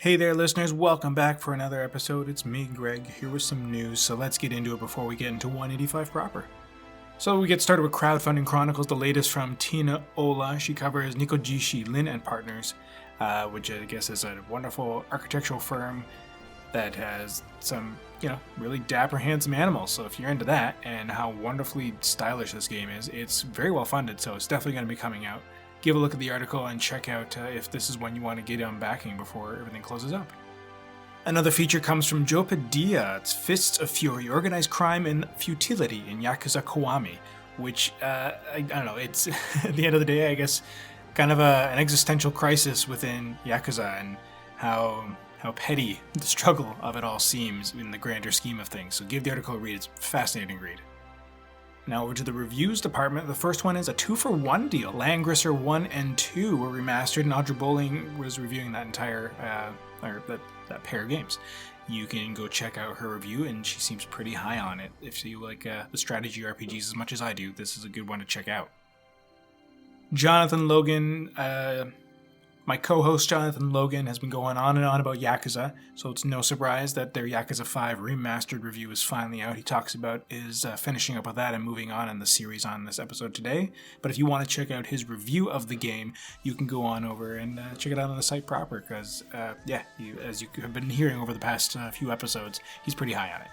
Hey there, listeners. Welcome back for another episode. It's me, Greg, here with some news, so let's get into it before we get into 185 proper. So we get started with Crowdfunding Chronicles, the latest from Tina Ola. She covers Nikojishi Lin and Partners, which I guess is a wonderful architectural firm that has some, really dapper, handsome animals. So if you're into that and how wonderfully stylish this game is, it's very well funded, so it's definitely going to be coming out. Give a look at the article and check out if this is one you want to get on backing before everything closes up. Another feature comes from Joe Padilla. It's Fists of Fury, Organized Crime and Futility in Yakuza Kiwami, which, I don't know, it's, at the end of the day, I guess, kind of an existential crisis within Yakuza and how petty the struggle of it all seems in the grander scheme of things. So give the article a read. It's a fascinating read. Now over to the reviews department. The first one is a 2-for-1 deal. Langrisser 1 and 2 were remastered, and Audra Bowling was reviewing that entire, that pair of games. You can go check out her review, and she seems pretty high on it. If you like the strategy RPGs as much as I do, this is a good one to check out. Jonathan Logan, my co-host Jonathan Logan has been going on and on about Yakuza, so it's no surprise that their Yakuza 5 remastered review is finally out. He talks about his finishing up with that and moving on in the series on this episode today. But if you want to check out his review of the game, you can go on over and check it out on the site proper, because, as you have been hearing over the past few episodes, he's pretty high on it.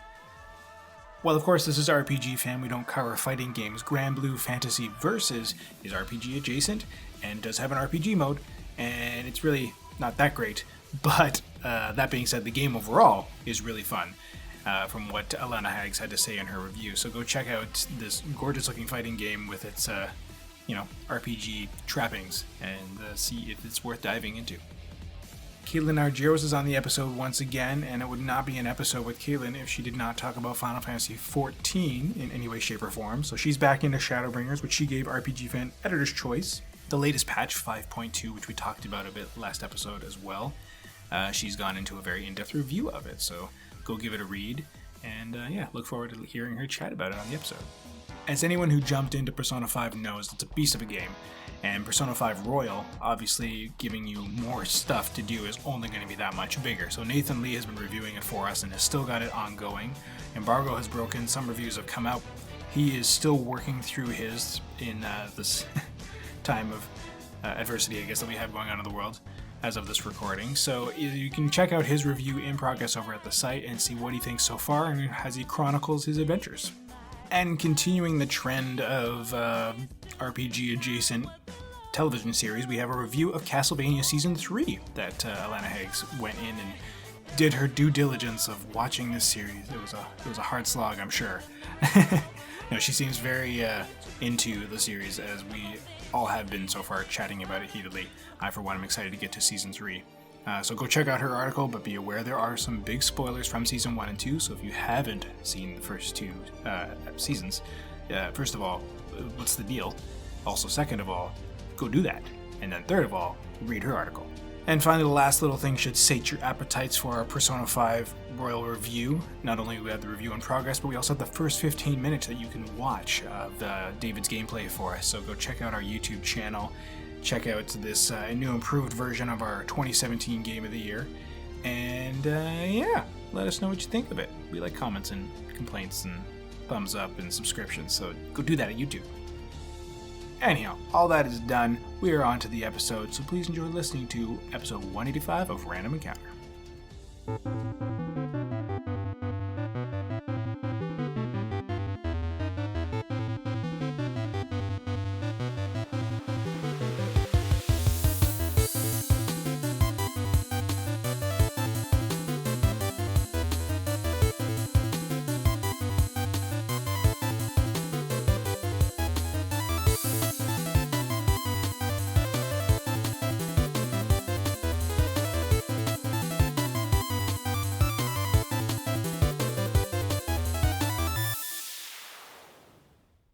Well, of course, this is RPG Fan. We don't cover fighting games. Granblue Fantasy Versus is RPG adjacent and does have an RPG mode, and it's really not that great, but that being said, the game overall is really fun, from what Alana Hags had to say in her review. So go check out this gorgeous-looking fighting game with its, RPG trappings, and see if it's worth diving into. Caitlin Argyros is on the episode once again, and it would not be an episode with Caitlin if she did not talk about Final Fantasy XIV in any way, shape, or form. So she's back into Shadowbringers, which she gave RPG Fan Editor's Choice. The latest patch, 5.2, which we talked about a bit last episode as well. She's gone into a very in-depth review of it, so go give it a read, and look forward to hearing her chat about it on the episode. As anyone who jumped into Persona 5 knows, it's a beast of a game, and Persona 5 Royal, obviously giving you more stuff to do, is only going to be that much bigger. So Nathan Lee has been reviewing it for us and has still got it ongoing. Embargo has broken, some reviews have come out. He is still working through his in this time of adversity, I guess, that we have going on in the world as of this recording. So you can check out his review in progress over at the site and see what he thinks so far and as he chronicles his adventures. And continuing the trend of RPG adjacent television series, we have a review of Castlevania Season 3 that Alana Hags went in and did her due diligence of watching this series. It was a hard slog, I'm sure. No, she seems very into the series, as we all have been so far, chatting about it heatedly. I, for one, am excited to get to Season 3. So go check out her article, but be aware there are some big spoilers from Season 1 and 2, so if you haven't seen the first two seasons, first of all, what's the deal? Also, second of all, go do that. And then third of all, read her article. And finally, the last little thing should sate your appetites for our Persona 5 Royal review. Not only do we have the review in progress, but we also have the first 15 minutes that you can watch of David's gameplay for us. So go check out our YouTube channel. Check out this new improved version of our 2017 Game of the Year. And let us know what you think of it. We like comments and complaints and thumbs up and subscriptions, so go do that at YouTube. Anyhow, all that is done. We are on to the episode, so please enjoy listening to episode 185 of Random Encounter.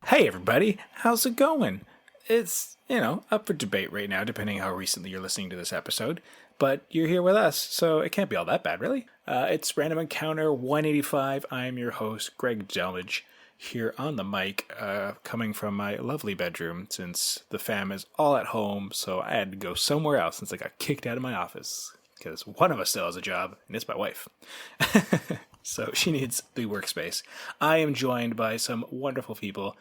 Hey everybody, how's it going? It's, up for debate right now, depending how recently you're listening to this episode, but you're here with us, so it can't be all that bad, really. It's Random Encounter 185. I'm your host, Greg Delmage, here on the mic, coming from my lovely bedroom, since the fam is all at home, so I had to go somewhere else since I got kicked out of my office. because one of us still has a job, and it's my wife. So she needs the workspace. I am joined by some wonderful people.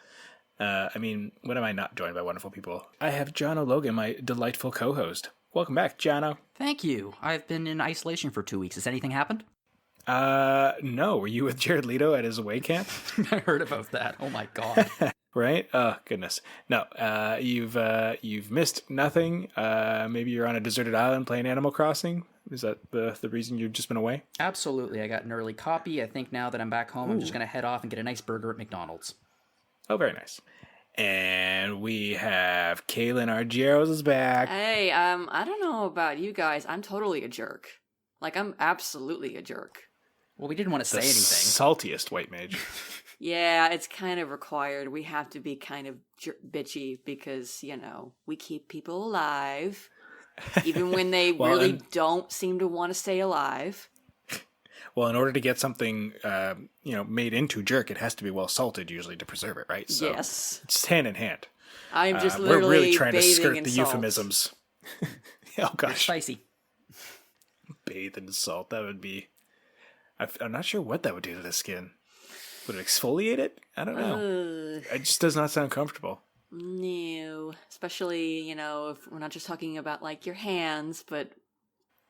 When am I not joined by wonderful people? I have Jono Logan, my delightful co-host. Welcome back, Jono. Thank you. I've been in isolation for 2 weeks. Has anything happened? No. Were you with Jared Leto at his away camp? I heard about that. Oh my god. Right? Oh, goodness. No, you've missed nothing. Maybe you're on a deserted island playing Animal Crossing. Is that the reason you've just been away? Absolutely. I got an early copy. I think now that I'm back home, I'm just going to head off and get a nice burger at McDonald's. Oh, very nice. And we have Kaylin Argyros is back. Hey, I don't know about you guys. I'm totally a jerk. Like, I'm absolutely a jerk. Well, we didn't want to say anything. Saltiest white mage. Yeah, it's kind of required. We have to be kind of bitchy because, we keep people alive. Even when they don't seem to want to stay alive. Well, in order to get something, made into jerk, it has to be well salted usually to preserve it, right? So yes. It's hand in hand. I'm just literally we're really trying to skirt the salt. euphemisms. Oh, gosh. It's spicy. Bathe in salt. That would be... I'm not sure what that would do to the skin. Would it exfoliate it? I don't know. It just does not sound comfortable. No. Especially, if we're not just talking about, like, your hands, but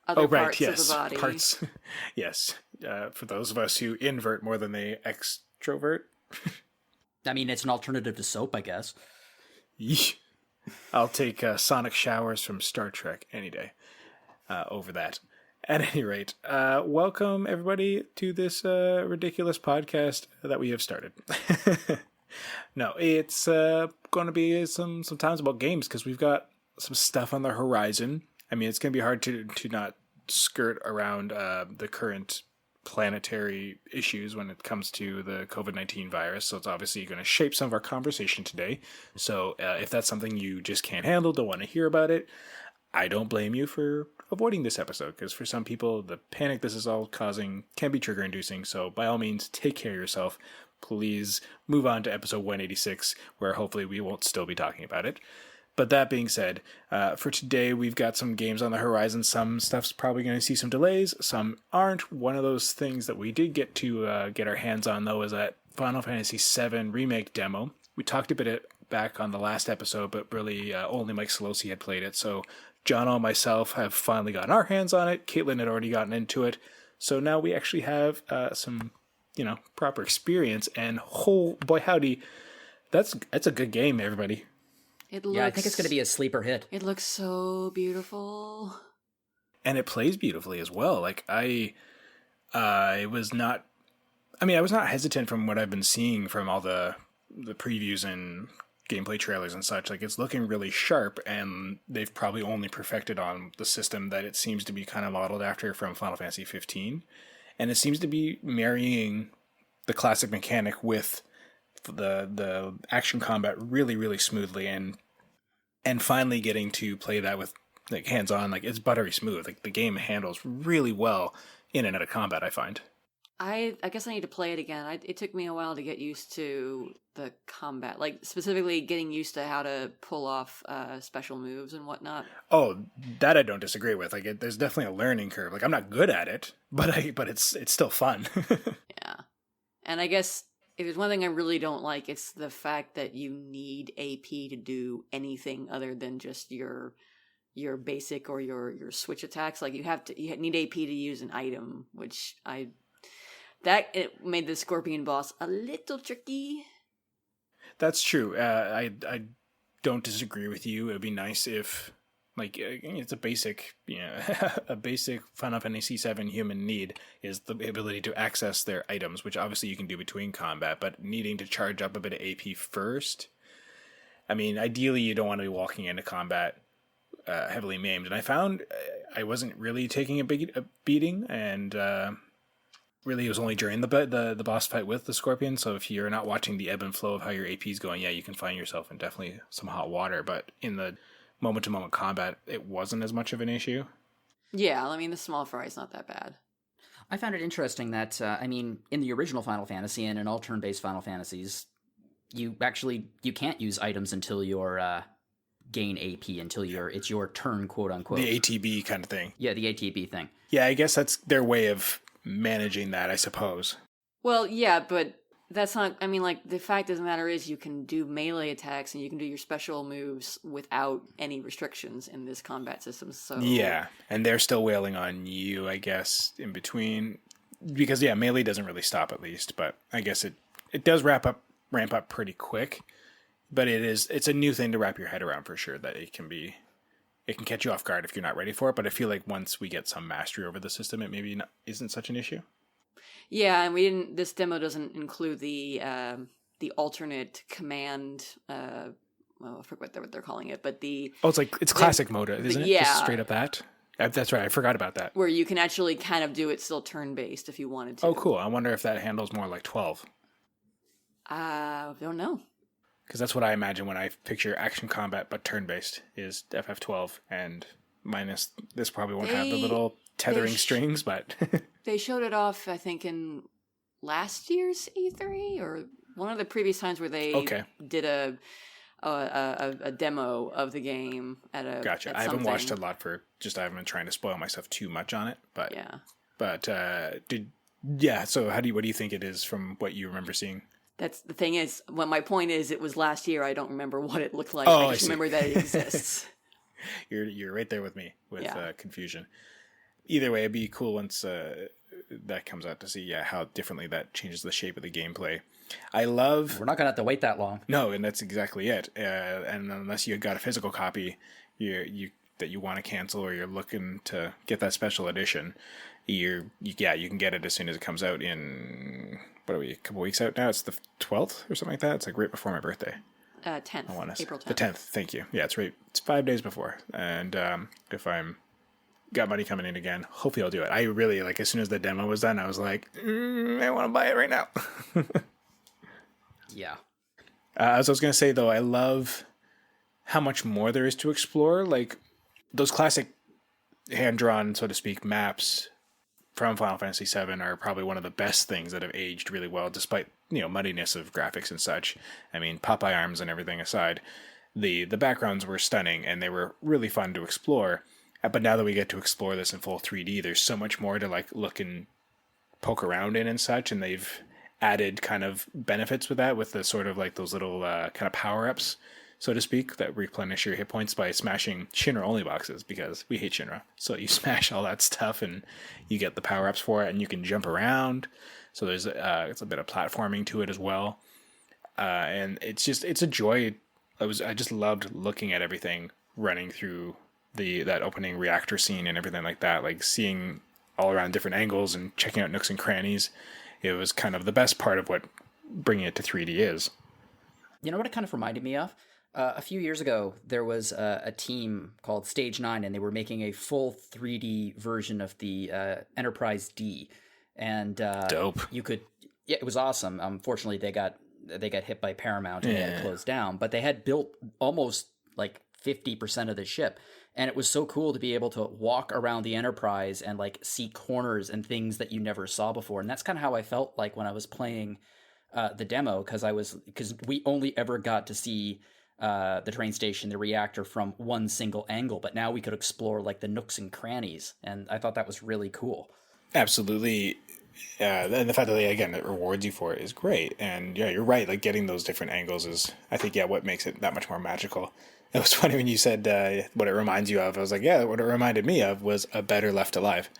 other parts of the body. Parts. Yes. For those of us who invert more than they extrovert. I mean, it's an alternative to soap, I guess. I'll take sonic showers from Star Trek any day over that. At any rate, welcome everybody to this ridiculous podcast that we have started. No, it's going to be some times about games because we've got some stuff on the horizon. I mean, it's going to be hard to not skirt around the current planetary issues when it comes to the COVID-19 virus. So it's obviously going to shape some of our conversation today. So if that's something you just can't handle, don't want to hear about it, I don't blame you for avoiding this episode, because for some people, the panic this is all causing can be trigger-inducing. So by all means, take care of yourself. Please move on to episode 186, where hopefully we won't still be talking about it. But that being said, for today, we've got some games on the horizon. Some stuff's probably going to see some delays. Some aren't. One of those things that we did get to get our hands on, though, is that Final Fantasy VII Remake demo. We talked a bit back on the last episode, but really only Mike Solosi had played it. So John and myself have finally gotten our hands on it. Caitlin had already gotten into it. So now we actually have some, proper experience. And oh boy, howdy, that's a good game, everybody. I think it's going to be a sleeper hit. It looks so beautiful. And it plays beautifully as well. Like, I was not hesitant from what I've been seeing from all the previews and gameplay trailers and such. Like, it's looking really sharp, and they've probably only perfected on the system that it seems to be kind of modeled after from Final Fantasy 15. And it seems to be marrying the classic mechanic with the action combat really, really smoothly, and finally getting to play that with like hands-on. Like, it's buttery smooth. Like, the game handles really well in and out of combat, I find. I guess I need to play it again. It took me a while to get used to the combat, like specifically getting used to how to pull off special moves and whatnot. Oh, that I don't disagree with. Like, there's definitely a learning curve. Like, I'm not good at it, but it's still fun. Yeah, and I guess if there's one thing I really don't like, it's the fact that you need AP to do anything other than just your basic or your switch attacks. Like, you need AP to use an item, which it made the Scorpion boss a little tricky. That's true. I don't disagree with you. It would be nice if, like, it's a basic, a basic Final Fantasy VII human need is the ability to access their items, which obviously you can do between combat, but needing to charge up a bit of AP first. I mean, ideally you don't want to be walking into combat heavily maimed, and I found I wasn't really taking a beating, and really it was only during the boss fight with the Scorpion. So if you're not watching the ebb and flow of how your AP is going, yeah, you can find yourself in definitely some hot water. But in the moment-to-moment combat, it wasn't as much of an issue. Yeah, I mean, the small fry is not that bad. I found it interesting that, in the original Final Fantasy and in all turn-based Final Fantasies, you can't use items until you're gain AP until it's your turn, quote unquote. The ATB kind of thing. Yeah, the ATB thing. Yeah, I guess that's their way of managing that, I suppose. Well, yeah, but that's not. I mean, like, the fact of the matter is, you can do melee attacks and you can do your special moves without any restrictions in this combat system. So Yeah, and they're still wailing on you, I guess, in between, because yeah, melee doesn't really stop at least, but I guess it does ramp up pretty quick. But it's a new thing to wrap your head around for sure, that it can catch you off guard if you're not ready for it. But I feel like once we get some mastery over the system, it maybe isn't such an issue. Yeah, and this demo doesn't include the alternate command. Well, I forget what they're calling it, but It's classic mode, isn't it? Yeah, Just straight up that. That's right. I forgot about that. Where you can actually kind of do it still turn based if you wanted to. Oh, cool. I wonder if that handles more like 12. I don't know. Because that's what I imagine when I picture action combat, but turn based is FF12, and minus this probably won't have the little tethering strings, but they showed it off, I think, in last year's E3 or one of the previous times where they did a demo of the game at a. Gotcha. I haven't watched a lot I haven't been trying to spoil myself too much on it, but yeah. But so what do you think it is from what you remember seeing? That's the thing is, my point is, it was last year. I don't remember what it looked like. Oh, I just remember that it exists. You're right there with me with confusion. Either way, it'd be cool once that comes out to see how differently that changes the shape of the gameplay. We're not gonna have to wait that long. No, and that's exactly it. And unless you got a physical copy, that you want to cancel, or you're looking to get that special edition, you can get it as soon as it comes out in, what are we, a couple weeks out now? It's the 12th or something like that. It's like right before my birthday. 10th. April 10th. The 10th. Thank you. Yeah, it's right. It's 5 days before. And if I'm got money coming in again, hopefully I'll do it. I really, like, as soon as the demo was done, I was like, I want to buy it right now. Yeah. As I was going to say, though, I love how much more there is to explore. Like, those classic hand-drawn, so to speak, maps from Final Fantasy VII are probably one of the best things that have aged really well, despite, muddiness of graphics and such. I mean, Popeye arms and everything aside, the backgrounds were stunning, and they were really fun to explore. But now that we get to explore this in full 3D, there's so much more to, like, look and poke around in and such, and they've added kind of benefits with that, with the sort of like those little kind of power-ups, so to speak, that replenish your hit points by smashing Shinra-only boxes, because we hate Shinra. So you smash all that stuff, and you get the power-ups for it, and you can jump around. So there's it's a bit of platforming to it as well. And it's a joy. I just loved looking at everything running through that opening reactor scene and everything like that, like seeing all around different angles and checking out nooks and crannies. It was kind of the best part of what bringing it to 3D is. You know what it kind of reminded me of? A few years ago, there was a team called Stage 9, and they were making a full 3D version of the Enterprise D. And dope. It was awesome. Unfortunately, they got hit by Paramount and they had to close down. But they had built almost like 50% of the ship. And it was so cool to be able to walk around the Enterprise and like see corners and things that you never saw before. And that's kind of how I felt like when I was playing the demo, because we only ever got to see the train station, the reactor, from one single angle. But now we could explore like the nooks and crannies. And I thought that was really cool. Absolutely. And the fact that it rewards you for it is great. And yeah, you're right. Like getting those different angles is, I think, what makes it that much more magical. It was funny when you said what it reminds you of. I was like, yeah, what it reminded me of was a better Left Alive.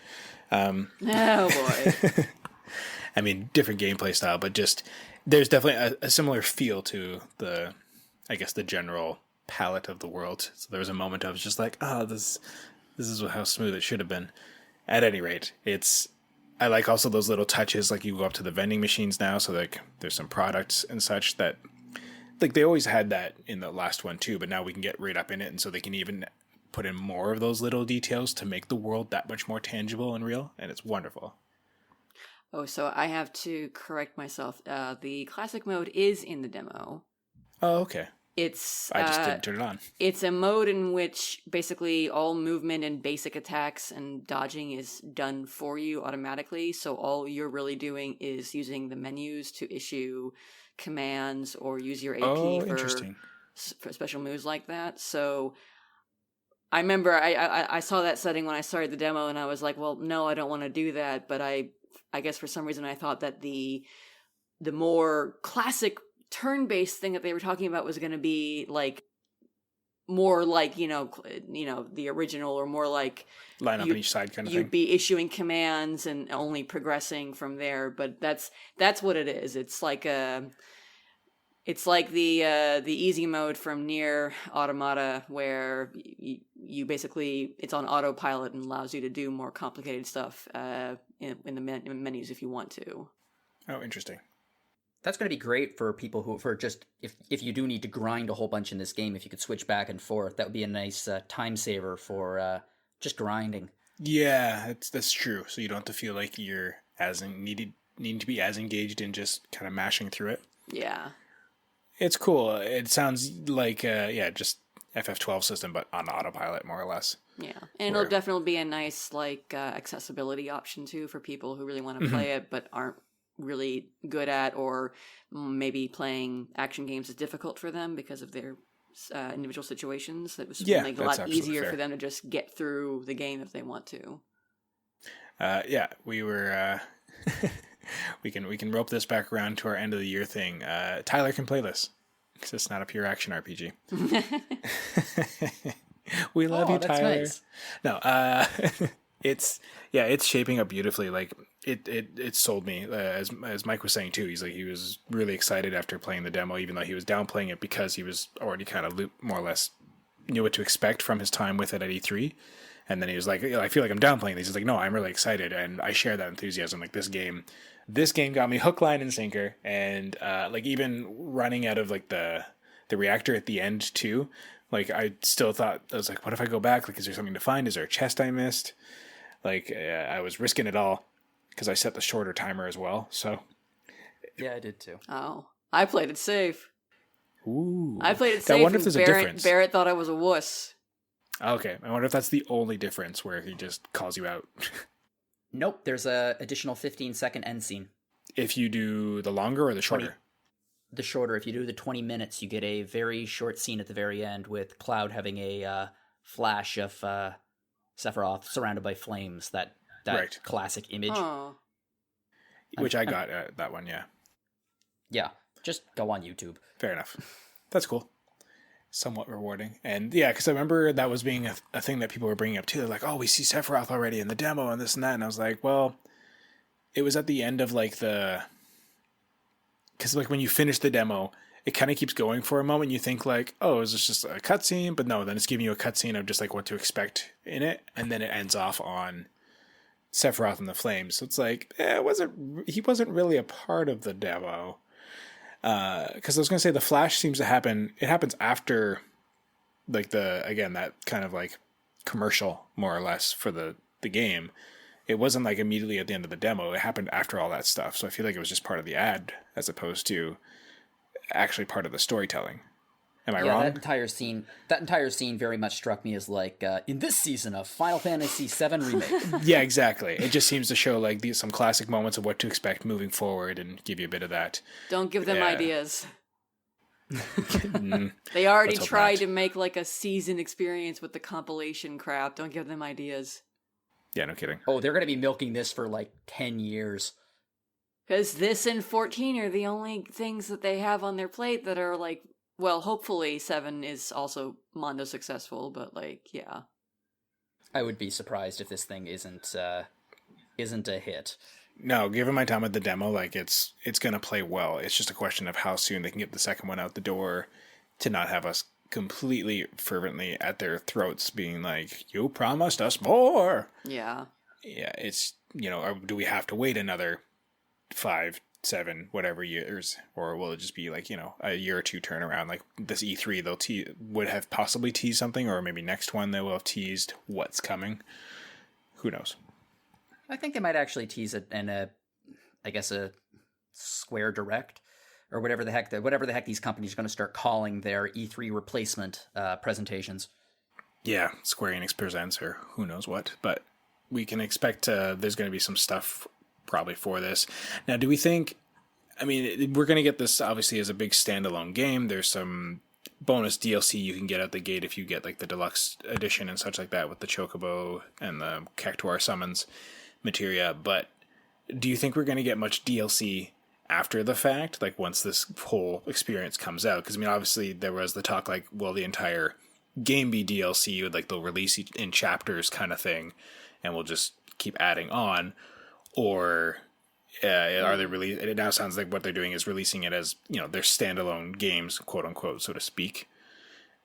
Oh, boy. I mean, different gameplay style, but just there's definitely a similar feel to the general palette of the world. So there was a moment I was just like, this is how smooth it should have been. At any rate, I like also those little touches, like you go up to the vending machines now, so like there's some products and such that, like, they always had that in the last one too, but now we can get right up in it, and so they can even put in more of those little details to make the world that much more tangible and real, and it's wonderful. Oh, so I have to correct myself. The classic mode is in the demo. Oh, okay. I just didn't turn it on. It's a mode in which basically all movement and basic attacks and dodging is done for you automatically. So all you're really doing is using the menus to issue commands or use your AP for special moves like that. So I remember I saw that setting when I started the demo, and I was like, well, no, I don't want to do that. But I guess for some reason I thought that the more classic turn-based thing that they were talking about was going to be like more like the original, or more like line up on each side kind of thing. You'd be issuing commands and only progressing from there. But that's what it is. It's like the easy mode from Nier Automata, where you basically, it's on autopilot and allows you to do more complicated stuff in the menus if you want to. Oh, interesting. That's going to be great for people who, for just, if you do need to grind a whole bunch in this game, if you could switch back and forth, that would be a nice time saver for just grinding. Yeah, that's true. So you don't have to feel like you're needing to be as engaged in just kind of mashing through it. Yeah. It's cool. It sounds like, just FF12 system, but on autopilot, more or less. Yeah, and it'll definitely be a nice, accessibility option, too, for people who really want to play it, but aren't really good at, or maybe playing action games is difficult for them because of their individual situations. That was make it a lot easier for them to just get through the game if they want to. We were... we can rope this back around to our end of the year thing. Tyler can play this because it's not a pure action RPG. We love you, Tyler. Nice. No, it's shaping up beautifully. Like it sold me. As Mike was saying too, he was really excited after playing the demo, even though he was downplaying it because he was already kind of more or less knew what to expect from his time with it at E3. And then he was like, I feel like I'm downplaying these. He's like, no, I'm really excited, and I share that enthusiasm. Like this game got me hook, line, and sinker, and even running out of the reactor at the end too. Like I still thought, I was like, what if I go back? Like, is there something to find? Is there a chest I missed? I was risking it all because I set the shorter timer as well. So yeah, I did too. Oh, I played it safe. Ooh, I played it safe. I wonder if there's a difference. Barrett thought I was a wuss. Okay, I wonder if that's the only difference where he just calls you out. Nope, there's a additional 15-second end scene. If you do the longer or the shorter? The shorter. If you do the 20 minutes, you get a very short scene at the very end with Cloud having a flash of Sephiroth surrounded by flames. That right. Classic image. Oh. Which I got that one, yeah. Yeah, just go on YouTube. Fair enough. That's cool. Somewhat rewarding. And yeah, because I remember that was being a thing that people were bringing up too. They're like, oh, we see Sephiroth already in the demo and this and that. And I was like, well, it was at the end of because when you finish the demo, it kind of keeps going for a moment. You think oh, is this just a cutscene? But no, then it's giving you a cutscene of just what to expect in it. And then it ends off on Sephiroth and the flames. So it's he wasn't really a part of the demo. Because I was going to say the flash seems to happen. It happens after, that kind of commercial, more or less, for the game. It wasn't immediately at the end of the demo. It happened after all that stuff. So I feel like it was just part of the ad as opposed to actually part of the storytelling. Am I wrong? That entire scene very much struck me as in this season of Final Fantasy VII Remake. Yeah, exactly. It just seems to show some classic moments of what to expect moving forward and give you a bit of that. Don't give them ideas. They already tried to make a season experience with the compilation crap. Don't give them ideas. Yeah, no kidding. Oh, they're going to be milking this for 10 years. Because this and 14 are the only things that they have on their plate that are well, hopefully 7 is also Mondo successful, but yeah. I would be surprised if this thing isn't a hit. No, given my time with the demo, it's going to play well. It's just a question of how soon they can get the second one out the door to not have us completely fervently at their throats being you promised us more. Yeah. Yeah, it's, do we have to wait another 5, 7, whatever years, or will it just be a year or two turnaround? This E3, they'll would have possibly teased something, or maybe next one they will have teased what's coming. Who knows? I think they might actually tease it in a Square Direct, or whatever the heck these companies are going to start calling their E3 replacement presentations. Yeah, Square Enix Presents, or who knows what, but we can expect there's going to be some stuff probably for this. Now, do we think, we're going to get this obviously as a big standalone game. There's some bonus DLC you can get out the gate if you get like the deluxe edition and such like that with the Chocobo and the Cactuar summons materia. But do you think we're going to get much DLC after the fact, like once this whole experience comes out? Because I mean, obviously there was the talk like, will the entire game be DLC, with like they'll release it in chapters kind of thing, and we'll just keep adding on, or are they really? It now sounds like what they're doing is releasing it as, you know, their standalone games, quote unquote, so to speak.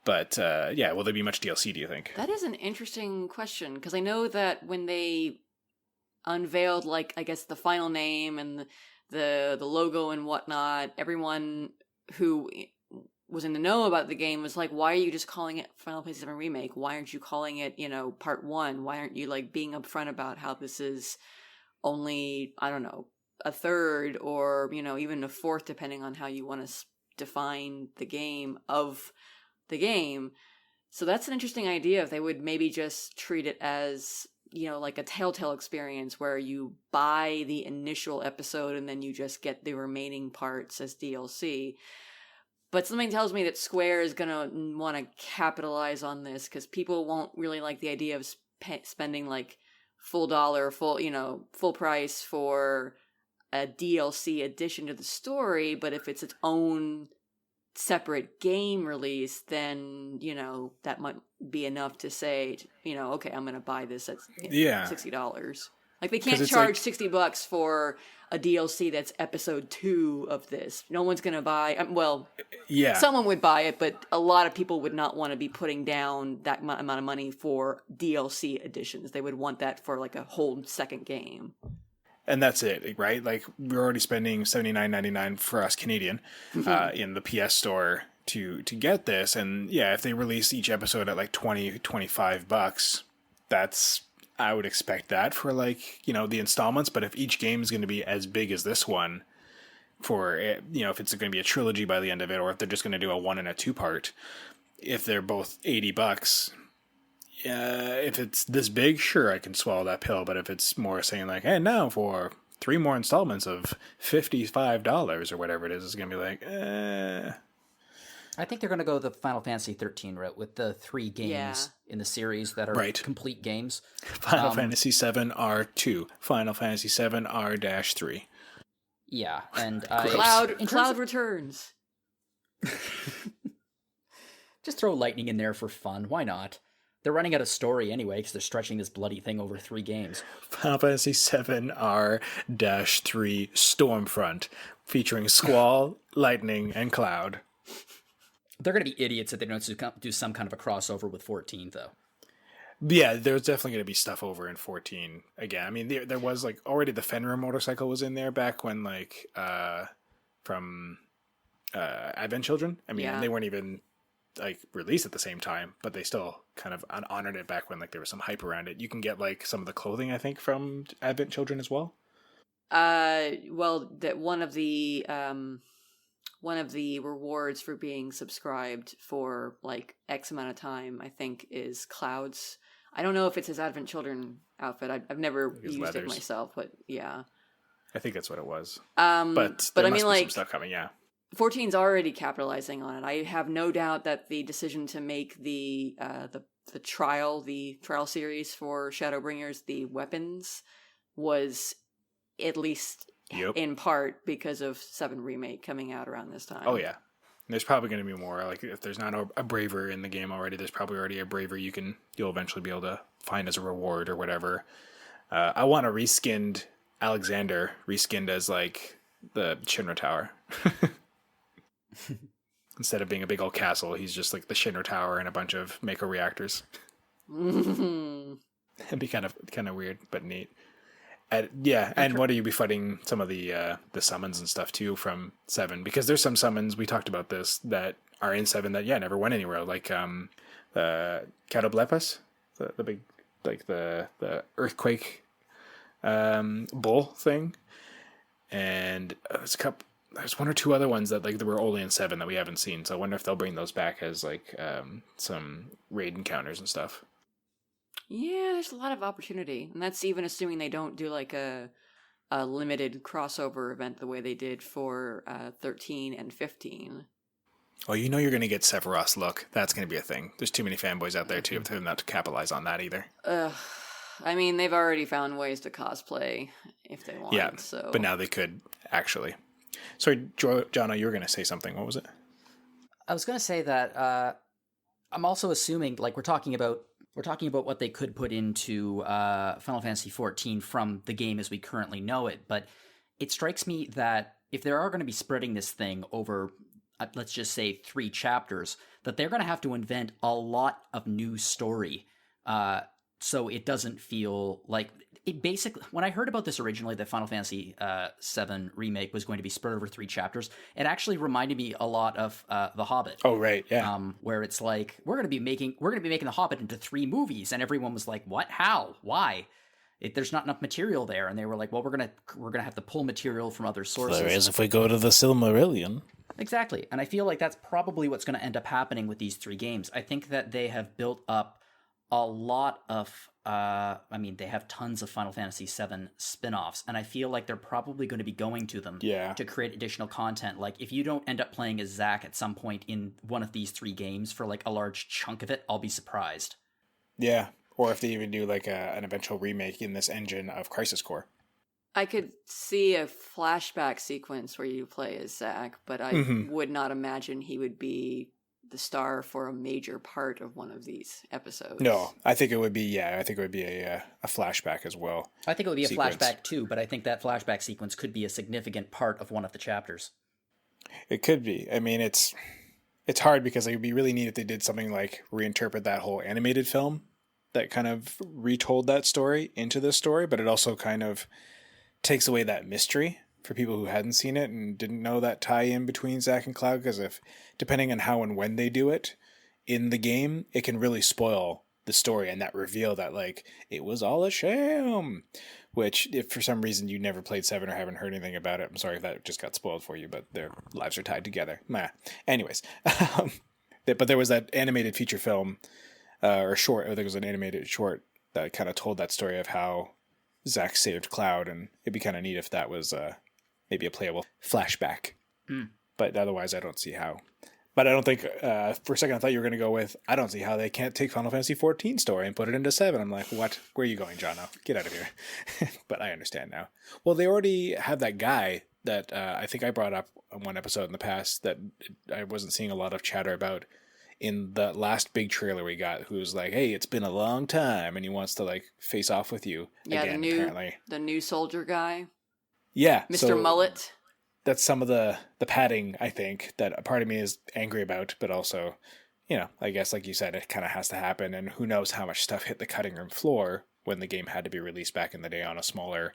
But yeah, will there be much DLC, do you think? That is an interesting question, because I know that when they unveiled, like, I guess the final name and the logo and whatnot, everyone who was in the know about the game was like, why are you just calling it Final Fantasy VII Remake? Why aren't you calling it, you know, Part 1? Why aren't you, like, being upfront about how this is only, I don't know, a third or, you know, even a fourth, depending on how you want to define the game of the game. So that's an interesting idea, if they would maybe just treat it as, you know, like a Telltale experience where you buy the initial episode and then you just get the remaining parts as DLC. But something tells me that Square is going to want to capitalize on this, because people won't really like the idea of spending like full dollar, full price for a DLC addition to the story. But if it's its own separate game release, then, you know, that might be enough to say, you know, okay, I'm going to buy this at $60. Like, they can't charge $60 for a DLC that's episode 2 of this. No one's going to buy. Well, yeah, someone would buy it, but a lot of people would not want to be putting down that amount of money for DLC editions. They would want that for like a whole second game. And that's it, right? Like, we're already spending $79.99 for us Canadian in the PS Store to get this. And yeah, if they release each episode at like $20-$25, that's, I would expect that for, like, you know, the installments. But if each game is going to be as big as this one, for, you know, if it's going to be a trilogy by the end of it, or if they're just going to do a 1 and a 2 part, if they're both $80, if it's this big, sure, I can swallow that pill. But if it's more saying like, hey, now for 3 more installments of $55 or whatever it is, it's going to be like, I think they're going to go the Final Fantasy 13 route with the 3 games in the series that are complete games. Final Fantasy 7 R2, Final Fantasy 7 R-3. Yeah, and Cloud returns. Just throw Lightning in there for fun. Why not? They're running out of story anyway, because they're stretching this bloody thing over 3 games. Final Fantasy 7 R-3 Stormfront, featuring Squall, Lightning, and Cloud. They're going to be idiots if they don't do some kind of a crossover with 14, though. Yeah, there's definitely going to be stuff over in 14 again. I mean, there was, like, already the Fenrir motorcycle was in there back when, like, from Advent Children. I mean, they weren't even, like, released at the same time, but they still kind of honored it back when, like, there was some hype around it. You can get, like, some of the clothing, I think, from Advent Children as well. Well, that one of the rewards for being subscribed for like X amount of time, I think, is Cloud's. I don't know if it's his Advent Children outfit. I've never used it myself, but yeah. I think that's what it was. But I mean, like, some stuff coming, yeah. 14's already capitalizing on it. I have no doubt that the decision to make the trial series for Shadowbringers, the weapons, was at least in part because of 7 Remake coming out around this time. Oh yeah. There's probably going to be more. Like, if there's not a Braver in the game already, there's probably already a Braver you'll eventually be able to find as a reward or whatever. I want a reskinned Alexander, reskinned as like the Shinra Tower. Instead of being a big old castle, he's just like the Shinra Tower and a bunch of Mako reactors. It'd be kind of weird, but neat. And what are you be fighting some of the summons and stuff too from 7? Because there's some summons, we talked about this, that are in 7 that never went anywhere. Like the Catoblepas, the big, like the earthquake bull thing, and there's 1 or 2 other ones that like there were only in 7 that we haven't seen. So I wonder if they'll bring those back as like some raid encounters and stuff. Yeah, there's a lot of opportunity, and that's even assuming they don't do like a limited crossover event the way they did for 13 and 15. Oh, you know you're going to get Sephiroth's look. That's going to be a thing. There's too many fanboys out there, too, for them not to capitalize on that either. I mean, they've already found ways to cosplay if they want. Yeah, so. But now they could, actually. Sorry, Jono, you were going to say something. What was it? I was going to say that I'm also assuming, like, we're talking about what they could put into Final Fantasy XIV from the game as we currently know it, but it strikes me that if they are going to be spreading this thing over, let's just say 3 chapters, that they're going to have to invent a lot of new story, so it doesn't feel like it. Basically, when I heard about this originally, that Final Fantasy VII Remake was going to be spread over 3 chapters, it actually reminded me a lot of The Hobbit. Oh, right, yeah. Where it's like, we're going to be making The Hobbit into 3 movies, and everyone was like, what? How? Why? There's not enough material there, and they were like, well, we're gonna have to pull material from other sources. Whereas if we go to the Silmarillion. Exactly, and I feel like that's probably what's going to end up happening with these 3 games. I think that they have built up a lot of, they have tons of Final Fantasy VII spin-offs, and I feel like they're probably going to be going to them to create additional content. Like, if you don't end up playing as Zack at some point in one of these 3 games for, like, a large chunk of it, I'll be surprised. Yeah, or if they even do, like, an eventual remake in this engine of Crisis Core. I could see a flashback sequence where you play as Zack, but I would not imagine he would be the star for a major part of one of these episodes. No, I think it would be a flashback as well. I think it would be a flashback too, but I think that flashback sequence could be a significant part of one of the chapters. It could be. I mean, it's hard because it would be really neat if they did something like reinterpret that whole animated film that kind of retold that story into this story, but it also kind of takes away that mystery for people who hadn't seen it and didn't know that tie-in between Zack and Cloud, because if depending on how and when they do it in the game, it can really spoil the story and that reveal that, like, it was all a sham. Which, if for some reason you never played 7 or haven't heard anything about it, I'm sorry if that just got spoiled for you, but their lives are tied together. Anyways, but there was that animated feature film or short. I think it was an animated short that kind of told that story of how Zack saved Cloud, and it'd be kind of neat if that was maybe a playable flashback. But otherwise, I don't see how. But I don't think, for a second, I thought you were going to go with, I don't see how they can't take Final Fantasy XIV story and put it into 7. I'm like, what? Where are you going, Jono? Get out of here. But I understand now. Well, they already have that guy that I think I brought up on one episode in the past that I wasn't seeing a lot of chatter about in the last big trailer we got, who's like, hey, it's been a long time, and he wants to, like, face off with you again, apparently. The new soldier guy. Yeah. Mr. Mullet. That's some of the padding, I think, that a part of me is angry about, but also, I guess, like you said, it kind of has to happen, and who knows how much stuff hit the cutting room floor when the game had to be released back in the day on a smaller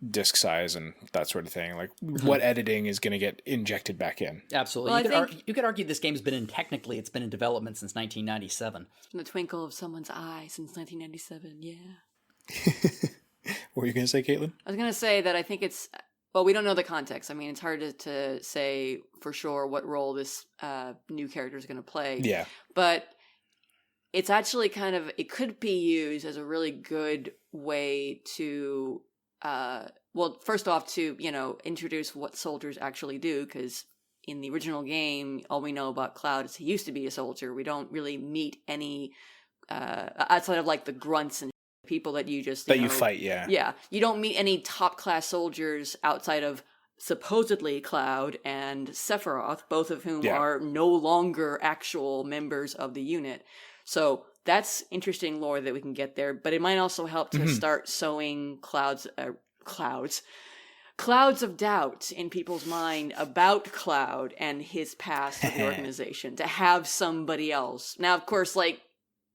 disc size and that sort of thing. Like, what editing is going to get injected back in? Absolutely. Well, you could argue this game's technically it's been in development since 1997. It's been the twinkle of someone's eye since 1997, yeah. What were you going to say, Caitlin? I was going to say that I think it's... Well, we don't know the context. I mean, it's hard to say for sure what role this new character is going to play. Yeah. But it's actually it could be used as a really good way to, first off, to, introduce what soldiers actually do, because in the original game, all we know about Cloud is he used to be a soldier. We don't really meet any, outside of, like, the grunts and people that you just you fight. Yeah, you don't meet any top class soldiers outside of supposedly Cloud and Sephiroth, both of whom are no longer actual members of the unit. So that's interesting lore that we can get there, but it might also help to start sowing clouds of doubt in people's mind about Cloud and his past with the organization, to have somebody else. Now, of course, like,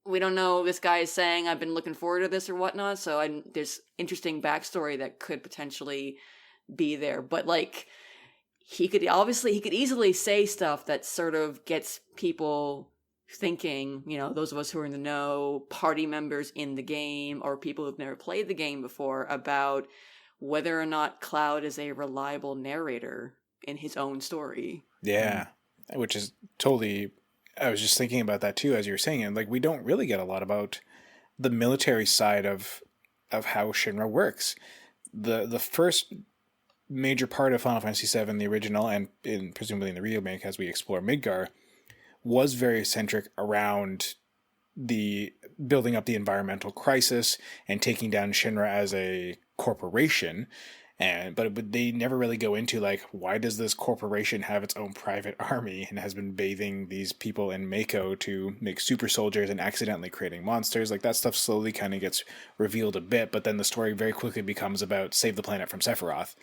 we don't know, this guy is saying, I've been looking forward to this or whatnot, so there's interesting backstory that could potentially be there. But, like, he could easily say stuff that sort of gets people thinking, those of us who are in the know, party members in the game, or people who've never played the game before, about whether or not Cloud is a reliable narrator in his own story. Yeah, which is totally... I was just thinking about that too as you were saying it. Like, we don't really get a lot about the military side of how Shinra works. The first major part of Final Fantasy VII, the original, and presumably in the remake as we explore Midgar, was very centric around the building up the environmental crisis and taking down Shinra as a corporation. But they never really go into like, why does this corporation have its own private army and has been bathing these people in Mako to make super soldiers and accidentally creating monsters? Like, that stuff slowly kind of gets revealed a bit, but then the story very quickly becomes about save the planet from Sephiroth,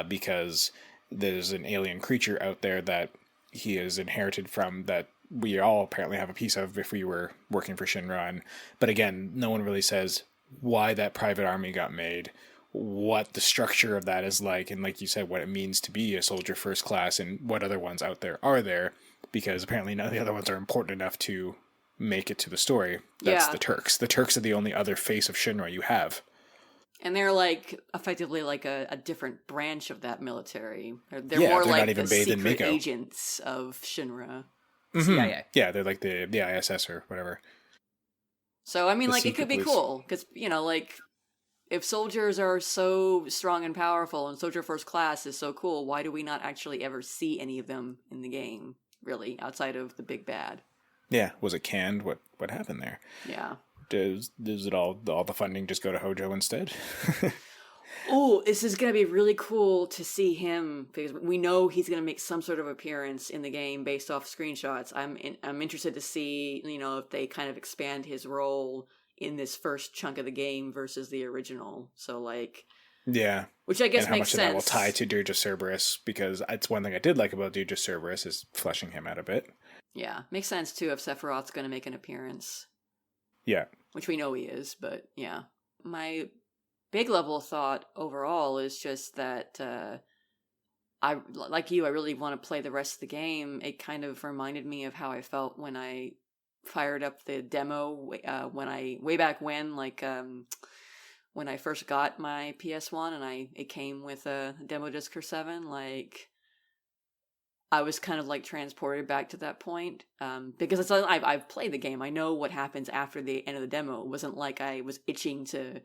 because there's an alien creature out there that he has inherited from, that we all apparently have a piece of if we were working for Shinra. But again, no one really says why that private army got made, what the structure of that is like, and like you said, what it means to be a soldier first class, and what other ones out there are there, because apparently none of the other ones are important enough to make it to the story. That's the Turks. The Turks are the only other face of Shinra you have. And they're like effectively like a different branch of that military. They're Yeah, more they're like not even the bathed in secret Mako. agents of Shinra. CIA. Yeah, they're like the ISS or whatever. So I mean, The like, it secret could be police. cool because, you know, like, if soldiers are so strong and powerful and soldier first class is so cool, why do we not actually ever see any of them in the game, really, outside of the big bad? Yeah, was it canned? What happened there? Yeah. Does it all the funding just go to Hojo instead? Oh, this is going to be really cool to see him, because we know he's going to make some sort of appearance in the game based off screenshots. I'm interested to see, you know, if they kind of expand his role in this first chunk of the game versus the original. So, like, Yeah. which I guess And how makes much of that will sense. tie to Dirge of Cerberus, because it's one thing I did like about Dirge of Cerberus is fleshing him out a bit. Yeah, makes sense too if Sephiroth's going to make an appearance, Yeah. which we know he is. But yeah, my big level thought overall is just that I, like you, I really want to play the rest of the game. It kind of reminded me of how I felt when I fired up the demo way back when, like when I first got my PS1 and it came with a demo disc for 7. Like, I was kind of like transported back to that point, because I've played the game. I know what happens after the end of the demo. It wasn't like I was itching to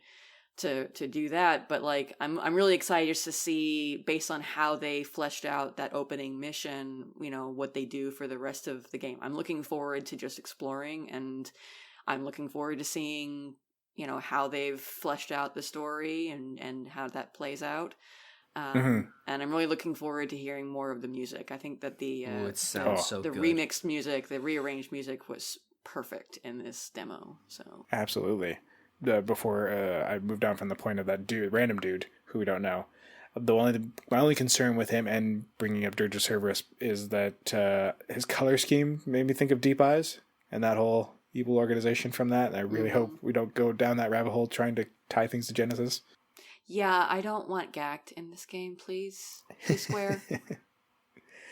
do that, but like I'm really excited just to see, based on how they fleshed out that opening mission, you know, what they do for the rest of the game. I'm looking forward to just exploring, and I'm looking forward to seeing, you know, how they've fleshed out the story and how that plays out. And I'm really looking forward to hearing more of the music. I think that It sounds so the good. remixed music, the rearranged music was perfect in this demo. So Absolutely. Before I moved on from the point of that random dude who we don't know, my only concern with him and bringing up Dirge of Cerberus is that his color scheme made me think of Deep Eyes and that whole evil organization from that. And I really hope we don't go down that rabbit hole trying to tie things to Genesis. yeah, I don't want Gact in this game, please. Please, Square.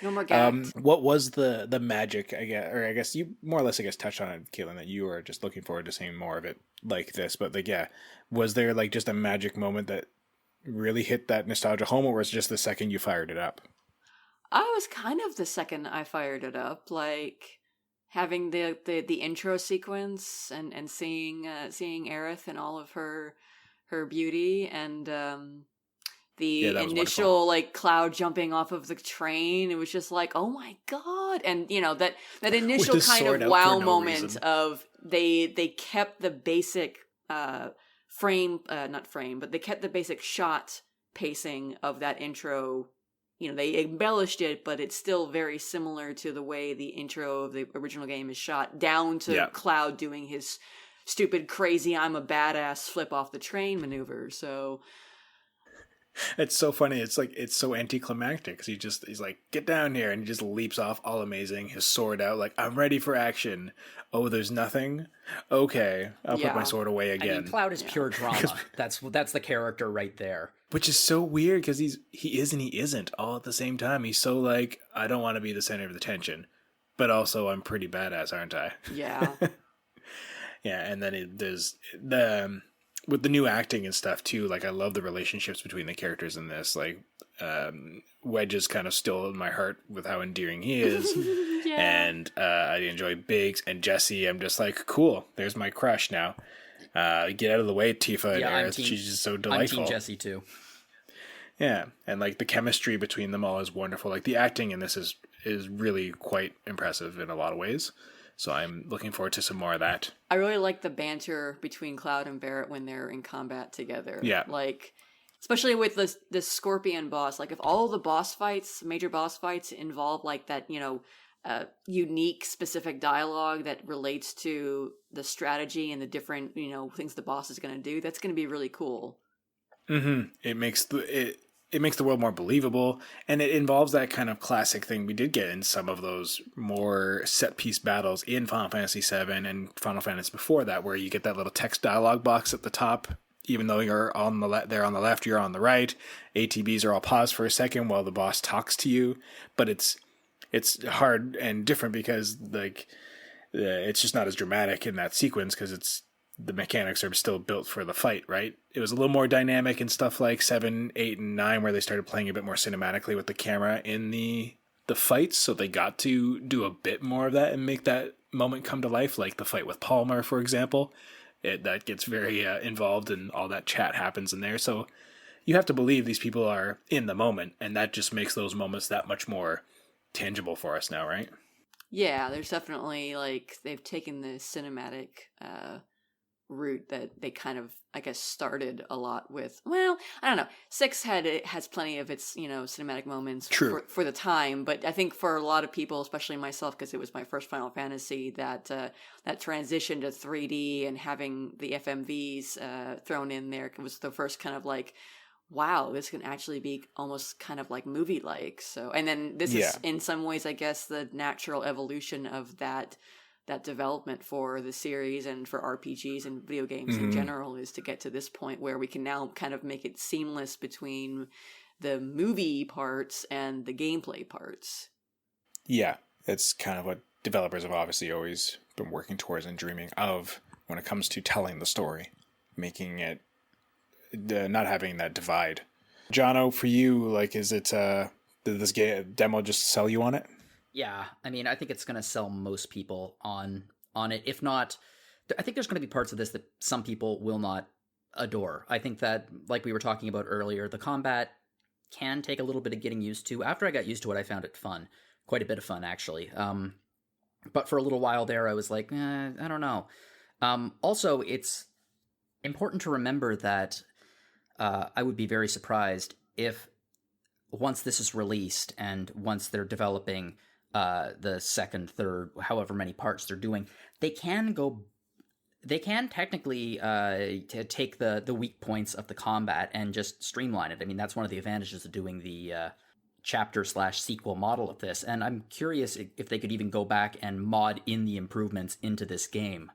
No more Gact. What was the magic, I guess you more or less touched on it, Caitlin, that you were just looking forward to seeing more of it like this, but like, yeah, was there like just a magic moment that really hit that nostalgia home, or was it just the second you fired it up? I was kind of the second I fired it up, like having the intro sequence and seeing Aerith and all of her beauty, and the that was initial wonderful. like Cloud jumping off of the train. It was just like, oh my god. And you know, that initial his kind sword of out wow for no moment reason. of they kept the basic frame, not frame, but they kept the basic shot pacing of that intro. You know, they embellished it, but it's still very similar to the way the intro of the original game is shot, down to Cloud doing his stupid, crazy, I'm a badass flip off the train maneuver. So It's so funny. It's like, it's so anticlimactic because he's like, get down here, and he just leaps off, all amazing, his sword out, like, I'm ready for action. Oh, there's nothing? Okay, I'll put my sword away again. I mean, Cloud is pure drama. That's the character right there. Which is so weird because he is and he isn't all at the same time. He's so like, I don't want to be the center of attention, but also I'm pretty badass, aren't I? yeah. Yeah, and then there's the with the new acting and stuff too. Like, I love the relationships between the characters in this. Like, Wedge is kind of still in my heart with how endearing he is, and I enjoy Biggs and Jesse. I'm just like, cool. There's my crush now. Get out of the way, Tifa and Aerith. She's just so delightful. I'm Team Jesse too. Yeah, and like the chemistry between them all is wonderful. Like the acting in this is really quite impressive in a lot of ways. So I'm looking forward to some more of that. I really like the banter between Cloud and Barrett when they're in combat together. Yeah. Like, especially with this Scorpion boss. Like, if all the boss fights, major boss fights, involve like that, unique, specific dialogue that relates to the strategy and the different, things the boss is going to do, that's going to be really cool. Mm-hmm. It makes the world more believable, and it involves that kind of classic thing we did get in some of those more set piece battles in Final Fantasy VII and Final Fantasy before that, where you get that little text dialogue box at the top. Even though you're on they're on the left, you're on the right. ATBs are all paused for a second while the boss talks to you, but it's hard and different because like it's just not as dramatic in that sequence because the mechanics are still built for the fight, right? It was a little more dynamic in stuff like 7, 8, and 9 where they started playing a bit more cinematically with the camera in the fights, so they got to do a bit more of that and make that moment come to life, like the fight with Palmer, for example. That gets very involved and all that chat happens in there, so you have to believe these people are in the moment, and that just makes those moments that much more tangible for us now, right? Yeah, there's definitely, like, they've taken the cinematic route that they kind of, I guess, started a lot with. Well, I don't know. 6 has plenty of its, cinematic moments for the time, but I think for a lot of people, especially myself, because it was my first Final Fantasy, that transition to 3D and having the FMVs thrown in there was the first kind of like, wow, this can actually be almost kind of like movie-like. So, and then this is in some ways, I guess, the natural evolution of that development for the series and for RPGs and video games in general, is to get to this point where we can now kind of make it seamless between the movie parts and the gameplay parts. Yeah, it's kind of what developers have obviously always been working towards and dreaming of when it comes to telling the story, making it not having that divide. Jono, for you, like, is it did this demo just sell you on it? Yeah, I mean, I think it's going to sell most people on it. If not, I think there's going to be parts of this that some people will not adore. I think that, like we were talking about earlier, the combat can take a little bit of getting used to. After I got used to it, I found it fun. Quite a bit of fun, actually. But for a little while there, I was like, I don't know. Also, it's important to remember that I would be very surprised if once this is released and once they're developing the second, third, however many parts they're doing, they can technically take the weak points of the combat and just streamline it. I mean, that's one of the advantages of doing the chapter/sequel model of this. And I'm curious if they could even go back and mod in the improvements into this game,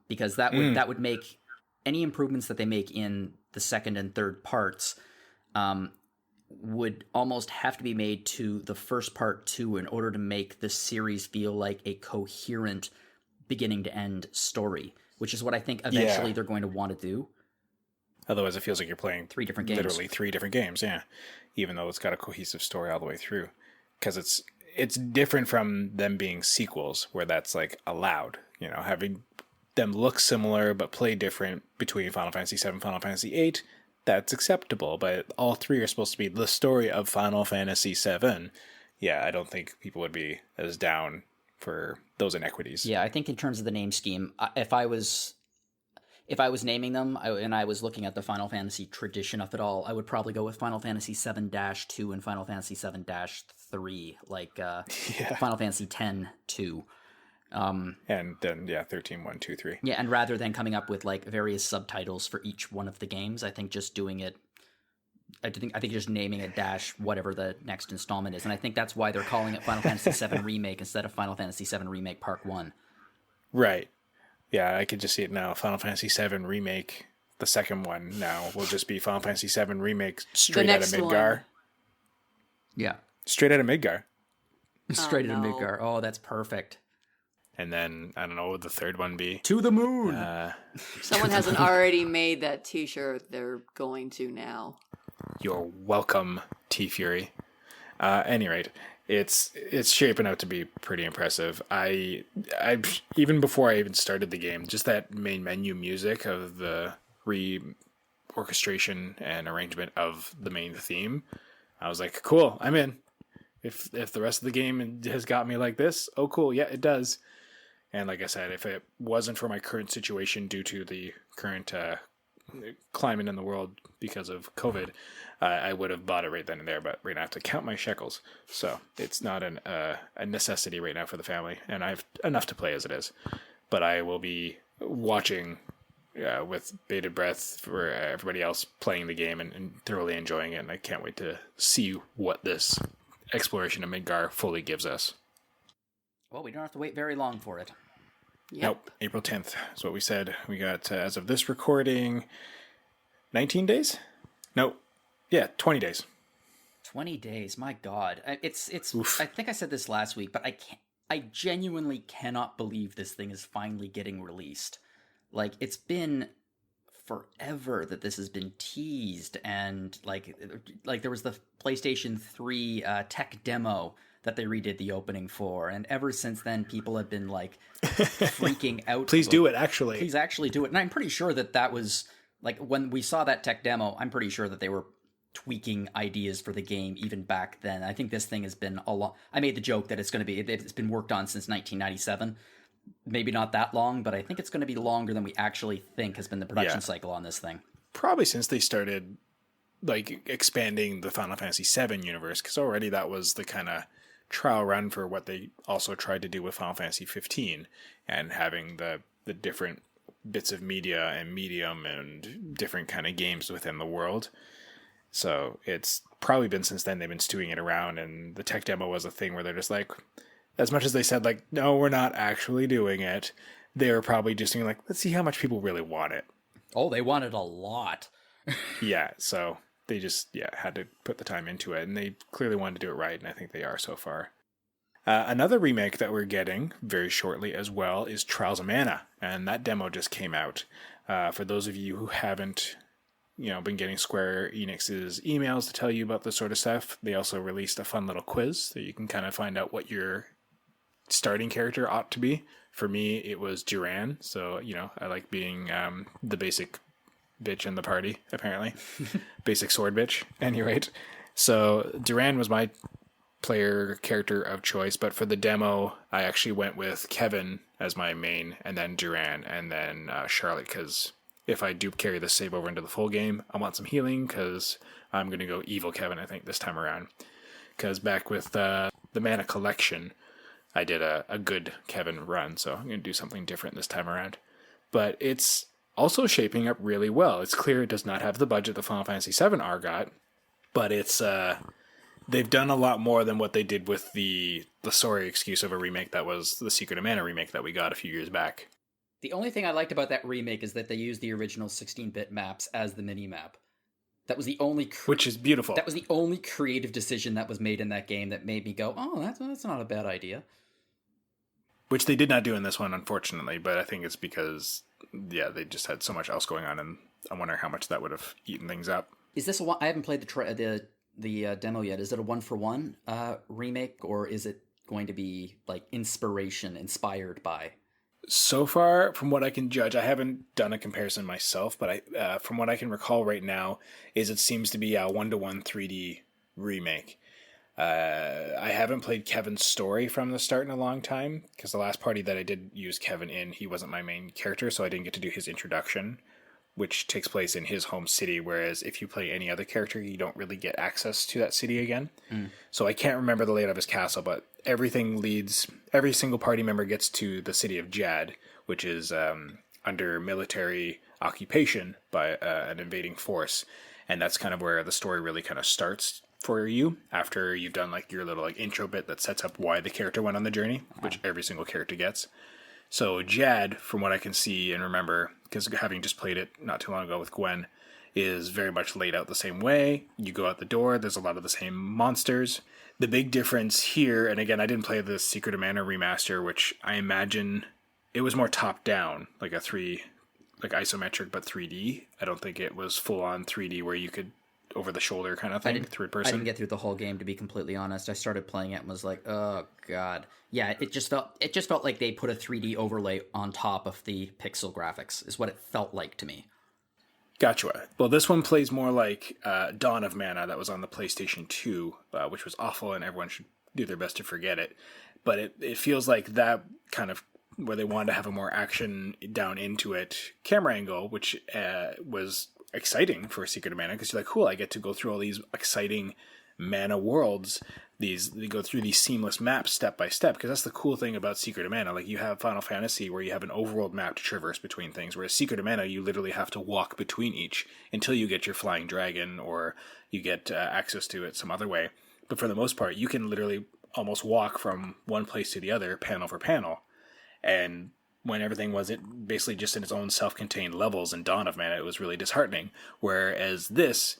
because that would make any improvements that they make in the second and third parts would almost have to be made to the first part too in order to make the series feel like a coherent beginning to end story, which is what I think eventually they're going to want to do. Otherwise it feels like you're playing 3 different games. Literally 3 different games, yeah. Even though it's got a cohesive story all the way through. Because it's different from them being sequels where that's like allowed, having them look similar but play different between Final Fantasy VII, Final Fantasy VIII, that's acceptable, but all 3 are supposed to be the story of Final Fantasy VII. Yeah, I don't think people would be as down for those inequities. Yeah, I think in terms of the name scheme, if I was naming them and I was looking at the Final Fantasy tradition of it all, I would probably go with Final Fantasy 7-2 and Final Fantasy 7-3, like Final Fantasy 10-2. And then 13, 1, 2, 3. Yeah, and rather than coming up with like various subtitles for each one of the games, I think just doing it, I think just naming it - whatever the next installment is, and I think that's why they're calling it Final Fantasy VII Remake instead of Final Fantasy VII Remake Part 1. Right. Yeah, I could just see it now. Final Fantasy VII Remake, the second one now, will just be Final Fantasy VII Remake straight out of Midgar. One. Yeah. Straight out of Midgar. Straight out of Midgar. Oh, that's perfect. And then, I don't know, what would the third one be? To the moon! Someone hasn't already made that t-shirt, they're going to now. You're welcome, T-Fury. Any rate, it's shaping out to be pretty impressive. I even before I even started the game, just that main menu music of the orchestration and arrangement of the main theme, I was like, cool, I'm in. If the rest of the game has got me like this, oh cool, yeah, it does. And like I said, if it wasn't for my current situation due to the current climate in the world because of COVID, I would have bought it right then and there. But right now I have to count my shekels, so it's not a necessity right now for the family, and I have enough to play as it is. But I will be watching with bated breath for everybody else playing the game and thoroughly enjoying it, and I can't wait to see what this exploration of Midgar fully gives us. Well, we don't have to wait very long for it. Yep. Nope, April 10th is what we said. We got, as of this recording, 19 days? No, yeah, 20 days. 20 days, my God. It's. Oof. I think I said this last week, but I genuinely cannot believe this thing is finally getting released. Like, it's been forever that this has been teased, and like there was the PlayStation 3 tech demo that they redid the opening for, and ever since then people have been like freaking out. Please do it, actually. Please actually do it. And I'm pretty sure that was like, when we saw that tech demo, I'm pretty sure that they were tweaking ideas for the game even back then. I think this thing has been a long. I made the joke that it's been worked on since 1997. Maybe not that long, but I think it's going to be longer than we actually think has been the production cycle on this thing. Probably since they started like expanding the Final Fantasy VII universe, because already that was the kind of trial run for what they also tried to do with Final Fantasy 15, and having the different bits of media and medium and different kind of games within the world. So it's probably been since then they've been stewing it around, and the tech demo was a thing where they're just like, as much as they said like, no, we're not actually doing it, they were probably just thinking like, let's see how much people really want it. Oh, they wanted a lot. Yeah, so they just had to put the time into it, and they clearly wanted to do it right, and I think they are so far. Another remake that we're getting very shortly as well is Trials of Mana, and that demo just came out. For those of you who haven't been getting Square Enix's emails to tell you about this sort of stuff, they also released a fun little quiz so you can kind of find out what your starting character ought to be. For me, it was Duran, so I like being the basic bitch in the party, apparently. Basic sword bitch, at any rate. So Duran was my player character of choice, but for the demo, I actually went with Kevin as my main, and then Duran, and then Charlotte, because if I do carry the save over into the full game, I want some healing, because I'm going to go evil Kevin, I think, this time around. Because back with the Mana Collection, I did a good Kevin run, so I'm going to do something different this time around. But it's also shaping up really well. It's clear it does not have the budget the Final Fantasy VII R got, but it's they've done a lot more than what they did with the sorry excuse of a remake that was the Secret of Mana remake that we got a few years back. The only thing I liked about that remake is that they used the original 16-bit maps as the mini-map. That was the only... Which is beautiful. That was the only creative decision that was made in that game that made me go, oh, that's not a bad idea. Which they did not do in this one, unfortunately, but I think it's because, they just had so much else going on, and I wonder how much that would have eaten things up. Is this a one... I haven't played the demo yet. Is it a one-for-one remake, or is it going to be, like, inspired by? So far, from what I can judge, I haven't done a comparison myself, but from what I can recall right now, is it seems to be a 1-to-1 3D remake. I haven't played Kevin's story from the start in a long time, because the last party that I did use Kevin in, he wasn't my main character, so I didn't get to do his introduction, which takes place in his home city, whereas if you play any other character, you don't really get access to that city again. So I can't remember the layout of his castle, but every single party member gets to the city of Jad, which is under military occupation by an invading force, and that's kind of where the story really kind of starts for you after you've done like your little like intro bit that sets up why the character went on the journey, which every single character gets. So Jad, from what I can see and remember, because having just played it not too long ago with Gwen, is very much laid out the same way. You go out the door, there's a lot of the same monsters. The big difference here, and again, I didn't play the Secret of Mana remaster, which I imagine it was more top-down, like isometric, but 3D. I don't think it was full-on 3D where you could over-the-shoulder kind of thing, third person. I didn't get through the whole game, to be completely honest. I started playing it and was like, oh, God. Yeah, it just felt like they put a 3D overlay on top of the pixel graphics, is what it felt like to me. Gotcha. Well, this one plays more like Dawn of Mana that was on the PlayStation 2, which was awful, and everyone should do their best to forget it. But it feels like that kind of where they wanted to have a more action down into it camera angle, which was exciting for Secret of Mana, because you're like, cool, I get to go through all these exciting mana worlds. They go through these seamless maps step by step, because that's the cool thing about Secret of Mana. Like, you have Final Fantasy where you have an overworld map to traverse between things, whereas Secret of Mana, you literally have to walk between each until you get your flying dragon or you get access to it some other way. But for the most part, you can literally almost walk from one place to the other, panel for panel. And when everything was basically just in its own self-contained levels in Dawn of Mana, it was really disheartening. Whereas this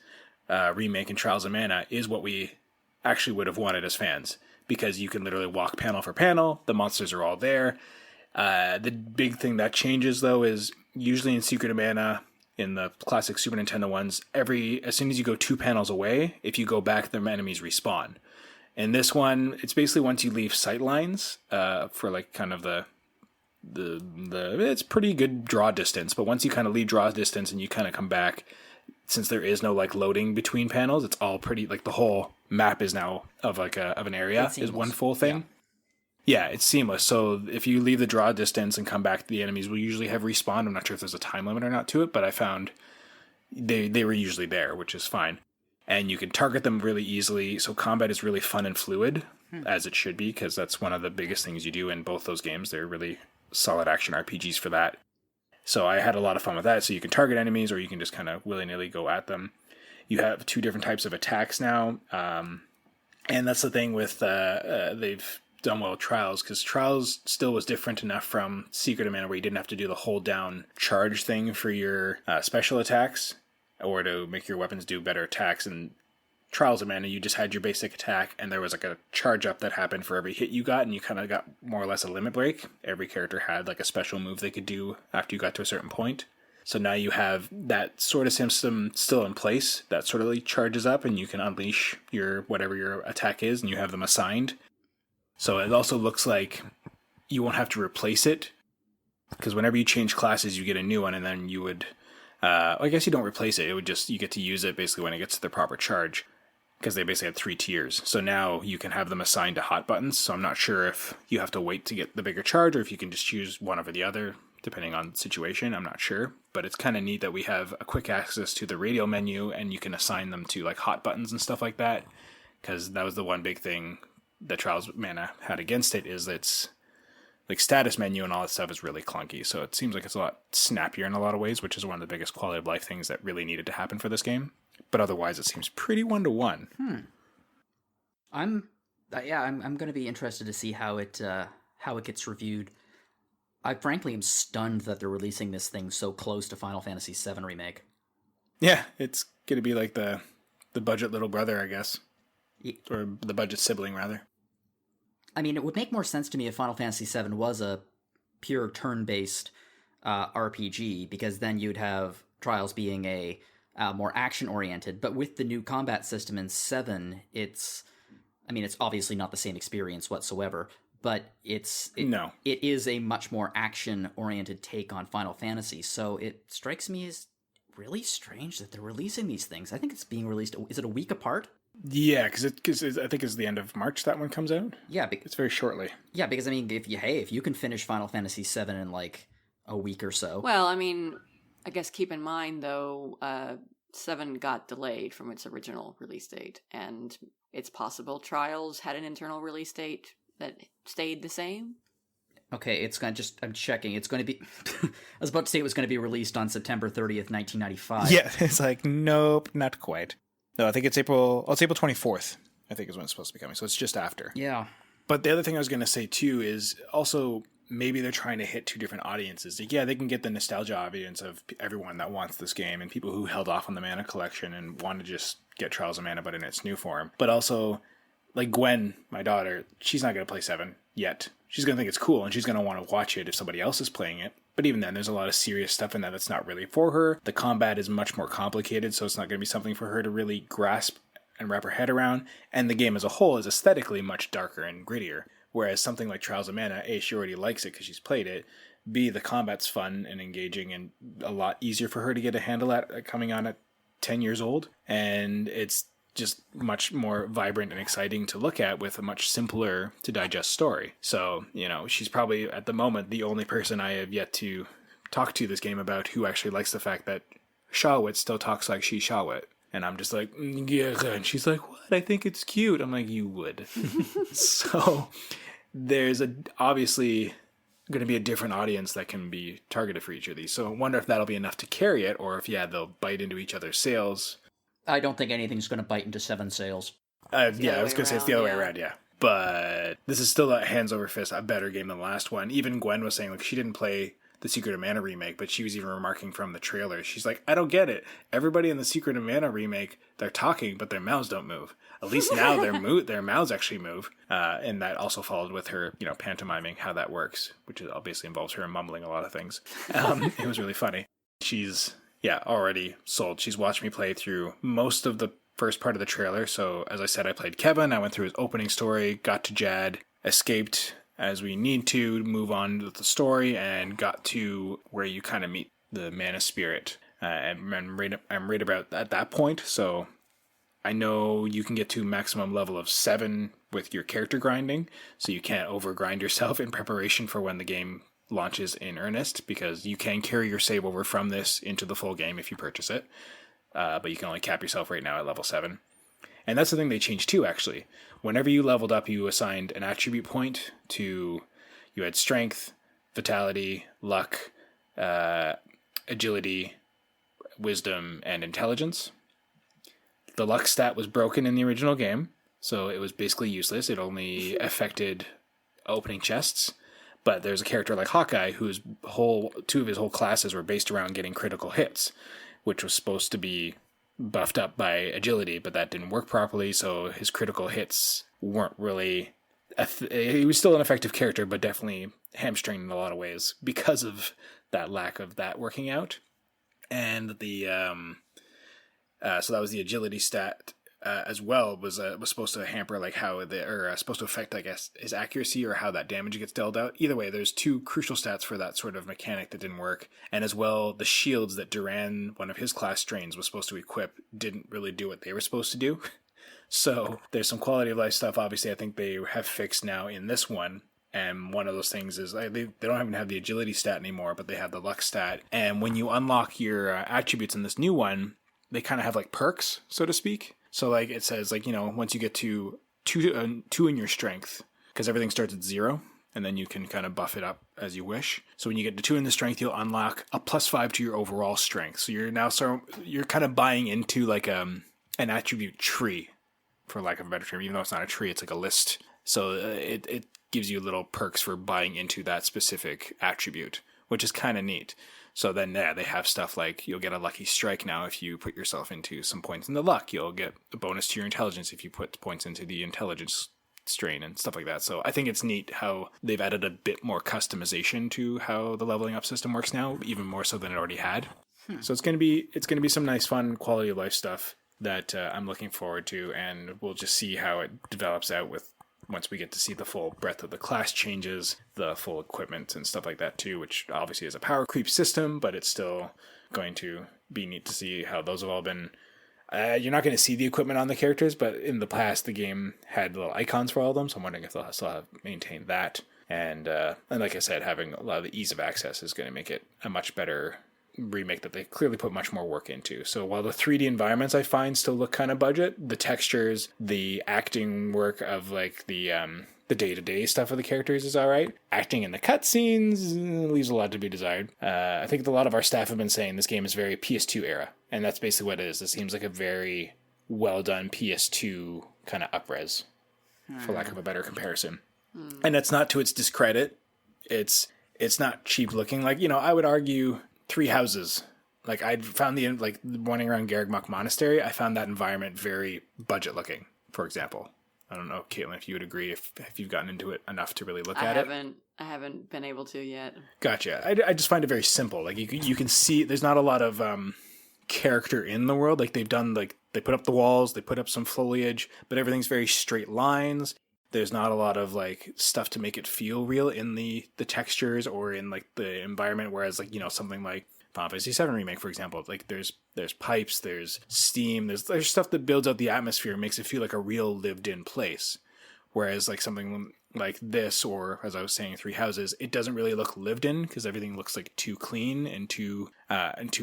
remake in Trials of Mana is what we actually would have wanted as fans, because you can literally walk panel for panel. The monsters are all there. The big thing that changes, though, is usually in Secret of Mana, in the classic Super Nintendo ones, as soon as you go 2 panels away, if you go back, the enemies respawn. In this one, it's basically once you leave sight lines for like kind of the it's pretty good draw distance, but once you kind of leave draw distance and you kind of come back, since there is no like loading between panels, it's all pretty, like the whole map is now of an area is one full thing. Yeah, it's seamless. So if you leave the draw distance and come back, the enemies will usually have respawned. I'm not sure if there's a time limit or not to it, but I found they were usually there, which is fine. And you can target them really easily. So combat is really fun and fluid, as it should be, because that's one of the biggest things you do in both those games. They're really solid action RPGs for that. So I had a lot of fun with that. So you can target enemies, or you can just kind of willy-nilly go at them. You have 2 different types of attacks now. And that's the thing with they've done well with Trials, because Trials still was different enough from Secret of Mana where you didn't have to do the hold down charge thing for your special attacks or to make your weapons do better attacks. And Trials of Mana, you just had your basic attack, and there was like a charge up that happened for every hit you got, and you kind of got more or less a limit break. Every character had like a special move they could do after you got to a certain point. So now you have that sort of system still in place that sort of like charges up, and you can unleash whatever your attack is, and you have them assigned. So it also looks like you won't have to replace it, because whenever you change classes, you get a new one, and then you would, I guess you don't replace it. It would just, you get to use it basically when it gets to the proper charge, because they basically had 3 tiers. So now you can have them assigned to hot buttons. So I'm not sure if you have to wait to get the bigger charge, or if you can just choose one over the other, depending on the situation. I'm not sure, but it's kind of neat that we have a quick access to the radio menu, and you can assign them to like hot buttons and stuff like that, because that was the one big thing that Trials of Mana had against it, is its like status menu and all that stuff is really clunky. So it seems like it's a lot snappier in a lot of ways, which is one of the biggest quality of life things that really needed to happen for this game. But otherwise, it seems pretty 1-to-1. I'm going to be interested to see how it gets reviewed. I frankly am stunned that they're releasing this thing so close to Final Fantasy VII Remake. Yeah, it's going to be like the budget little brother, I guess. Or the budget sibling, rather. I mean, it would make more sense to me if Final Fantasy VII was a pure turn-based RPG, because then you'd have Trials being a more action-oriented. But with the new combat system in 7, it's obviously not the same experience whatsoever, but it is a much more action-oriented take on Final Fantasy. So it strikes me as really strange that they're releasing these things. I think it's being released, is it a week apart? Yeah, because I think it's the end of March that one comes out. Yeah, it's very shortly. Yeah, because I mean, if you can finish Final Fantasy VII in like a week or so. Well, I mean, I guess keep in mind though, 7 got delayed from its original release date, and it's possible Trials had an internal release date that stayed the same. Okay, I'm checking. It's going to be, I was about to say it was going to be released on September 30th, 1995. Yeah, it's like, nope, not quite. No, I think it's April 24th, I think is when it's supposed to be coming. So it's just after. Yeah. But the other thing I was going to say too is also maybe they're trying to hit 2 different audiences. Like, yeah, they can get the nostalgia audience of everyone that wants this game and people who held off on the Mana collection and want to just get Trials of Mana but in its new form. But also, like Gwen, my daughter, she's not going to play 7 yet. She's going to think it's cool, and she's going to want to watch it if somebody else is playing it. But even then, there's a lot of serious stuff in that that's not really for her. The combat is much more complicated, so it's not going to be something for her to really grasp and wrap her head around. And the game as a whole is aesthetically much darker and grittier. Whereas something like Trials of Mana, she already likes it because she's played it. B, the combat's fun and engaging and a lot easier for her to get a handle at coming on at 10 years old. And it's just much more vibrant and exciting to look at with a much simpler to digest story. So, she's probably at the moment the only person I have yet to talk to this game about who actually likes the fact that Shawit still talks like she's Shawit. And I'm just like, yeah. And she's like, what? I think it's cute. I'm like, you would. So there's obviously going to be a different audience that can be targeted for each of these. So I wonder if that'll be enough to carry it, or if, they'll bite into each other's sales. I don't think anything's going to bite into 7 sales. I was going to say it's the other way around, yeah. But this is still a hands over fist, a better game than the last one. Even Gwen was saying, she didn't play the Secret of Mana remake, but she was even remarking from the trailer. She's like, I don't get it. Everybody in the Secret of Mana remake, they're talking, but their mouths don't move. At least now their mouths actually move. And that also followed with her, pantomiming how that works, which basically involves her mumbling a lot of things. It was really funny. She's, already sold. She's watched me play through most of the first part of the trailer. So as I said, I played Kevin. I went through his opening story, got to Jad, escaped as we need to move on with the story, and got to where you kind of meet the Mana Spirit. And I'm right about at that point, so I know you can get to maximum level of 7 with your character grinding, so you can't overgrind yourself in preparation for when the game launches in earnest, because you can carry your save over from this into the full game if you purchase it, but you can only cap yourself right now at level 7. And that's the thing they changed too, actually. Whenever you leveled up, you assigned an attribute point to, you had strength, vitality, luck, agility, wisdom, and intelligence. The luck stat was broken in the original game, so it was basically useless. It only affected opening chests. But there's a character like Hawkeye whose two of his whole classes were based around getting critical hits, which was supposed to be buffed up by agility, but that didn't work properly, so his critical hits weren't really... He was still an effective character, but definitely hamstringed in a lot of ways because of that lack of that working out. And the so that was the agility stat as well, was supposed to hamper supposed to affect, I guess, his accuracy or how that damage gets dealt out. Either way, there's 2 crucial stats for that sort of mechanic that didn't work. And as well, the shields that Duran, one of his class strains, was supposed to equip didn't really do what they were supposed to do. So there's some quality of life stuff, obviously, I think they have fixed now in this one. And one of those things is they don't even have the agility stat anymore, but they have the luck stat. And when you unlock your attributes in this new one, they kind of have like perks, so to speak. So like it says, once you get to 2 in your strength, because everything starts at 0, and then you can kind of buff it up as you wish. So when you get to 2 in the strength, you'll unlock a +5 to your overall strength. So you're kind of buying into like an attribute tree, for lack of a better term. Even though it's not a tree, it's like a list. So it gives you little perks for buying into that specific attribute, which is kind of neat. So then, they have stuff like you'll get a lucky strike now if you put yourself into some points in the luck. You'll get a bonus to your intelligence if you put points into the intelligence strain and stuff like that. So I think it's neat how they've added a bit more customization to how the leveling up system works now, even more so than it already had. So it's going to be some nice, fun, quality of life stuff that I'm looking forward to, and we'll just see how it develops out once we get to see the full breadth of the class changes, the full equipment and stuff like that too, which obviously is a power creep system, but it's still going to be neat to see how those have all been... you're not going to see the equipment on the characters, but in the past the game had little icons for all of them, so I'm wondering if they'll still have maintained that. And like I said, having a lot of the ease of access is going to make it a much better remake that they clearly put much more work into. So while the 3D environments I find still look kind of budget, the textures, the acting work of like the day-to-day stuff of the characters is all right. Acting in the cutscenes leaves a lot to be desired. I think a lot of our staff have been saying this game is very PS2 era, and that's basically what it is. It seems like a very well-done PS2 kind of up-res, for lack of a better comparison. And that's not to its discredit. It's not cheap looking. Like, I would argue Three Houses. Like, I found running around Garreg Monastery, I found that environment very budget looking, for example. I don't know, Caitlin, if you would agree, if you've gotten into it enough to really look at it. I haven't been able to yet. Gotcha. I just find it very simple. Like, you can see there's not a lot of character in the world. Like, they've done, they put up the walls, they put up some foliage, but everything's very straight lines. There's not a lot of like stuff to make it feel real in the textures or in like the environment. Whereas like, something like Final Fantasy VII Remake, for example, like there's pipes, there's steam, there's stuff that builds out the atmosphere and makes it feel like a real lived in place. Whereas like something like this, or as I was saying, Three Houses, it doesn't really look lived in because everything looks like too clean and too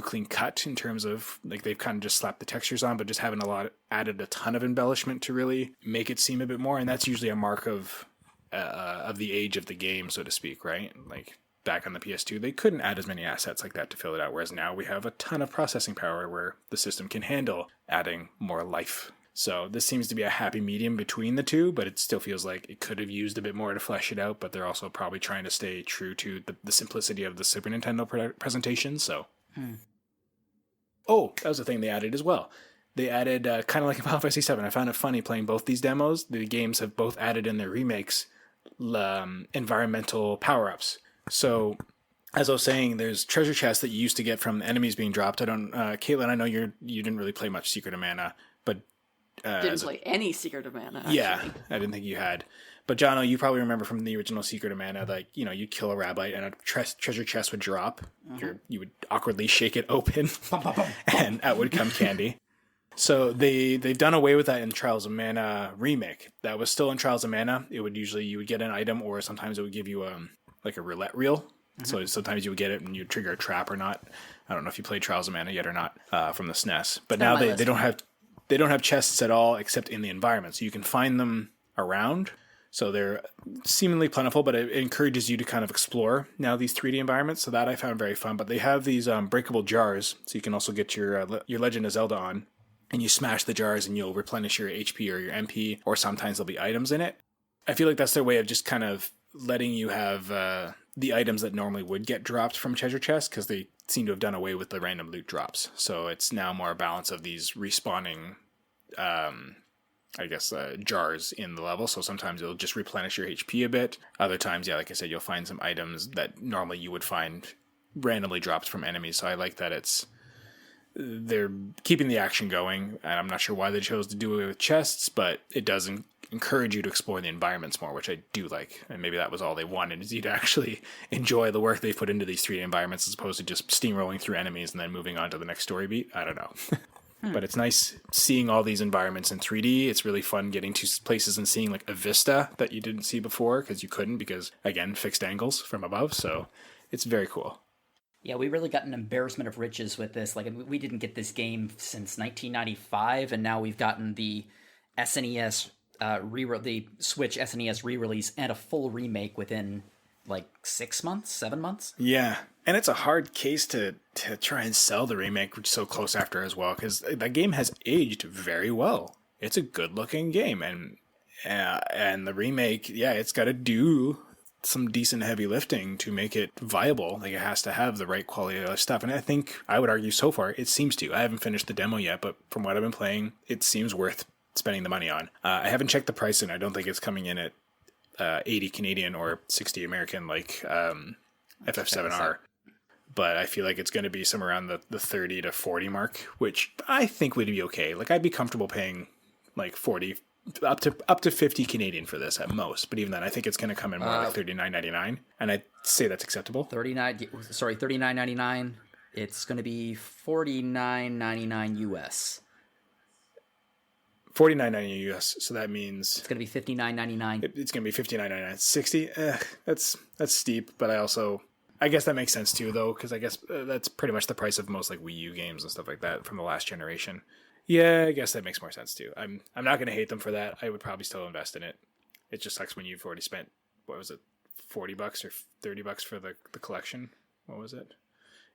clean cut in terms of like they've kind of just slapped the textures on, but just haven't added a ton of embellishment to really make it seem a bit more. And that's usually a mark of the age of the game, so to speak, right? Like back on the PS2, they couldn't add as many assets like that to fill it out. Whereas now we have a ton of processing power where the system can handle adding more life. So this seems to be a happy medium between the two, but it still feels like it could have used a bit more to flesh it out, but they're also probably trying to stay true to the simplicity of the Super Nintendo presentation, so. Oh, that was the thing they added as well. They added, kind of like in Final Fantasy VII, I found it funny playing both these demos. The games have both added in their remakes environmental power-ups. So, as I was saying, there's treasure chests that you used to get from enemies being dropped. Caitlin, I know you didn't really play much Secret of Mana, but didn't play any Secret of Mana, actually. Yeah, I didn't think you had. But Jono, you probably remember from the original Secret of Mana, like, you'd kill a Rabite and a treasure chest would drop. You would awkwardly shake it open and out would come candy. So they've done away with that in Trials of Mana Remake. That was still in Trials of Mana. It would usually, you would get an item or sometimes it would give you like a roulette reel. So sometimes you would get it and you'd trigger a trap or not. I don't know if you played Trials of Mana yet or not from the SNES. But now they don't have chests at all except in the environment. So you can find them around. So they're seemingly plentiful, but it encourages you to kind of explore now these 3D environments. So that I found very fun. But they have these breakable jars. So you can also get your Legend of Zelda on. And you smash the jars and you'll replenish your HP or your MP. Or sometimes there'll be items in it. I feel like that's their way of just kind of letting you have the items that normally would get dropped from treasure chests. Because they seem to have done away with the random loot drops. So it's now more a balance of these respawning jars in the level. So sometimes it'll just replenish your HP a bit. Other times, like I said, you'll find some items that normally you would find randomly dropped from enemies. So I like that they're keeping the action going. And I'm not sure why they chose to do it with chests, but it does encourage you to explore the environments more, which I do like. And maybe that was all they wanted, is you to actually enjoy the work they've put into these 3D environments as opposed to just steamrolling through enemies and then moving on to the next story beat. I don't know. But it's nice seeing all these environments in 3D. It's really fun getting to places and seeing like a vista that you didn't see before because you couldn't because, again, fixed angles from above. So it's very cool. Yeah, we really got an embarrassment of riches with this. Like, we didn't get this game since 1995, and now we've gotten the SNES the Switch SNES re-release and a full remake within like 6 months, 7 months. Yeah, and it's a hard case to try and sell the remake so close after as well, because that game has aged very well. It's a good-looking game, and the remake, it's got to do some decent heavy lifting to make it viable. Like, it has to have the right quality of stuff, and I think, I would argue so far, it seems to. I haven't finished the demo yet, but from what I've been playing, it seems worth spending the money on. I haven't checked the price, and I don't think it's coming in at 80 Canadian or 60 American like FF7R. But I feel like it's going to be somewhere around the 30 to 40 mark, which I think would be okay. Like, I'd be comfortable paying like 40 up to 50 Canadian for this at most. But even then, I think it's going to come in more like $39.99, and I'd say that's acceptable. $39.99. It's going to be $49.99 US. $49.99 US, so that means it's going to be $59.99. It's going to be $59.99. 60. That's steep, but I guess that makes sense too, though, because I guess that's pretty much the price of most like Wii U games and stuff like that from the last generation. Yeah, I guess that makes more sense too. I'm not going to hate them for that. I would probably still invest in it. It just sucks when you've already spent, what was it, $40 or $30 for the collection? What was it?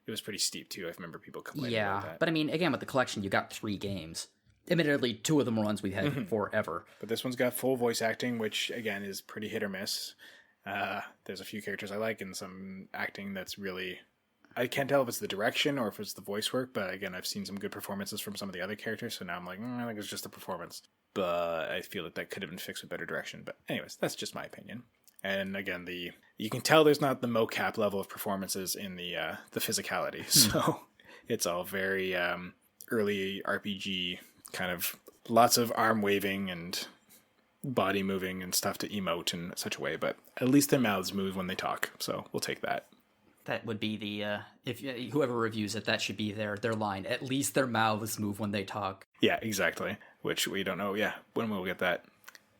It was pretty steep too. I remember people complaining about that. But I mean, again, with the collection, you got 3 games. Admittedly, 2 of them were ones we've had forever. But this one's got full voice acting, which, again, is pretty hit or miss. There's a few characters I like and some acting that's really... I can't tell if it's the direction or if it's the voice work, but again, I've seen some good performances from some of the other characters, so now I'm like, I think it's just the performance. But I feel that could have been fixed with better direction. But anyways, that's just my opinion. And again, you can tell there's not the mocap level of performances in the physicality. So it's all very early RPG... kind of lots of arm waving and body moving and stuff to emote in such a way, but at least their mouths move when they talk, so we'll take that. That would be the if whoever reviews it, that should be their line. At least their mouths move when they talk. Yeah, exactly. Which we don't know. Yeah, when we'll get that.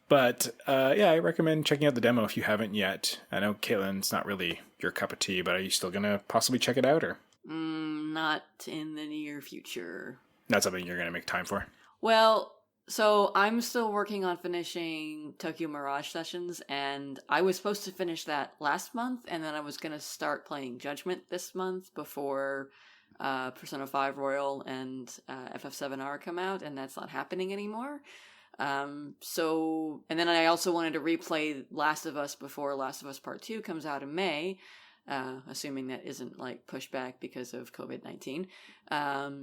But yeah, I recommend checking out the demo if you haven't yet. I know Caitlin's not really your cup of tea, but are you still gonna possibly check it out, or Not in the near future. not something you're gonna make time for? Well, so I'm still working on finishing Tokyo Mirage Sessions, and I was supposed to finish that last month, and then I was going to start playing Judgment this month before Persona 5 Royal and FF7R come out, and that's not happening anymore. And then I also wanted to replay Last of Us before Last of Us Part 2 comes out in May. Assuming that isn't like pushed back because of COVID-19.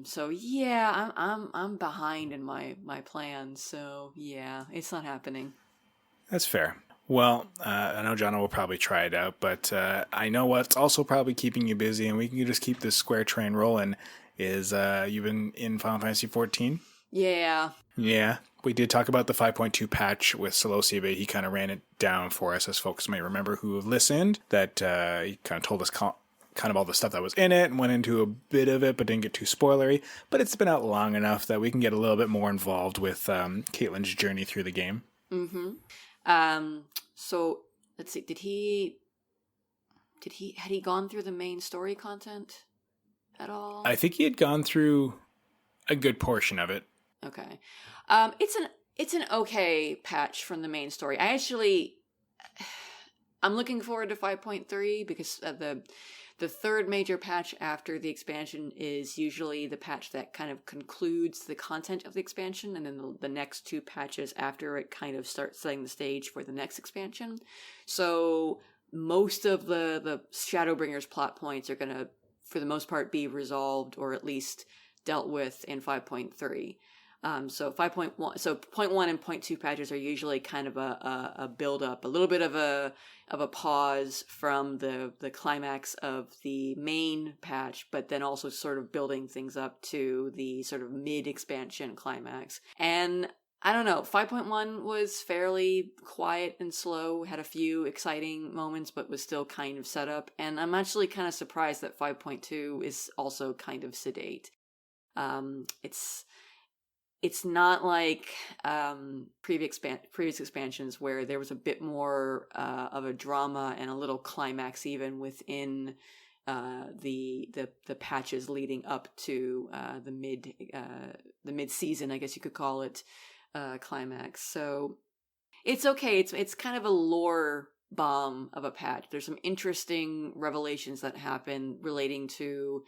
So yeah, I'm behind in my plans. So yeah, it's not happening. That's fair. Well, I know John will probably try it out, but I know what's also probably keeping you busy, and we can just keep this Square train rolling. Is you've been in Final Fantasy 14? Yeah. Yeah. We did talk about the 5.2 patch with Solosy, but he kind of ran it down for us, as folks may remember who have listened, that he kind of told us kind of all the stuff that was in it and went into a bit of it, but didn't get too spoilery. But it's been out long enough that we can get a little bit more involved with Caitlin's journey through the game. Mm-hmm. So let's see. Had he gone through the main story content at all? I think he had gone through a good portion of it. Okay. It's an okay patch from the main story. I'm looking forward to 5.3 because the third major patch after the expansion is usually the patch that kind of concludes the content of the expansion, and then the next two patches after it kind of start setting the stage for the next expansion. So most of the Shadowbringers plot points are going to, for the most part, be resolved or at least dealt with in 5.3. So 5.1, so 0.1 and 0.2 patches are usually kind of a build up, a little bit of a pause from the climax of the main patch, but then also sort of building things up to the sort of mid expansion climax. And I don't know, 5.1 was fairly quiet and slow, had a few exciting moments, but was still kind of set up. And I'm actually kind of surprised that 5.2 is also kind of sedate. It's not like previous expansions where there was a bit more of a drama and a little climax even within the patches leading up to the mid season, I guess you could call it, climax. So it's okay. It's kind of a lore bomb of a patch. There's some interesting revelations that happen relating to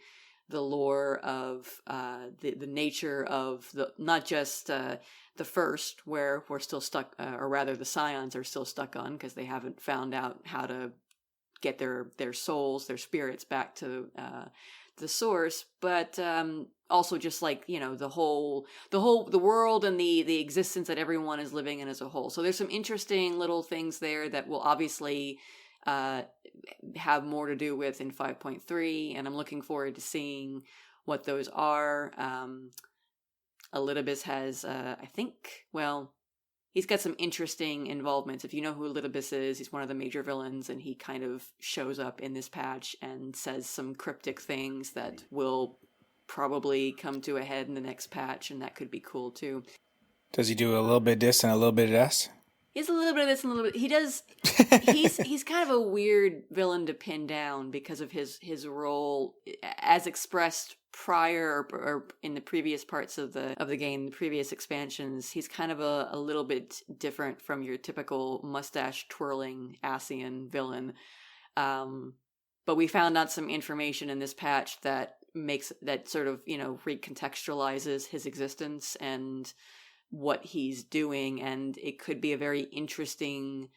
the lore of the nature of the, not just the first, where we're still stuck, or rather the Scions are still stuck on because they haven't found out how to get their souls, their spirits back to the source, but also just like, you know, the world and the existence that everyone is living in as a whole. So there's some interesting little things there that will obviously have more to do with in 5.3, and I'm looking forward to seeing what those are. Elidibus has, he's got some interesting involvements. If you know who Elidibus is, he's one of the major villains, and he kind of shows up in this patch and says some cryptic things that will probably come to a head in the next patch, and that could be cool too. Does he do a little bit of this and a little bit of this? He's a little bit of this and a little bit. He does. He's kind of a weird villain to pin down because of his role as expressed prior or in the previous parts of the game, the previous expansions. He's kind of a little bit different from your typical mustache twirling Ascian villain. But we found out some information in this patch that sort of, you know, recontextualizes his existence and what he's doing, and it could be a very interesting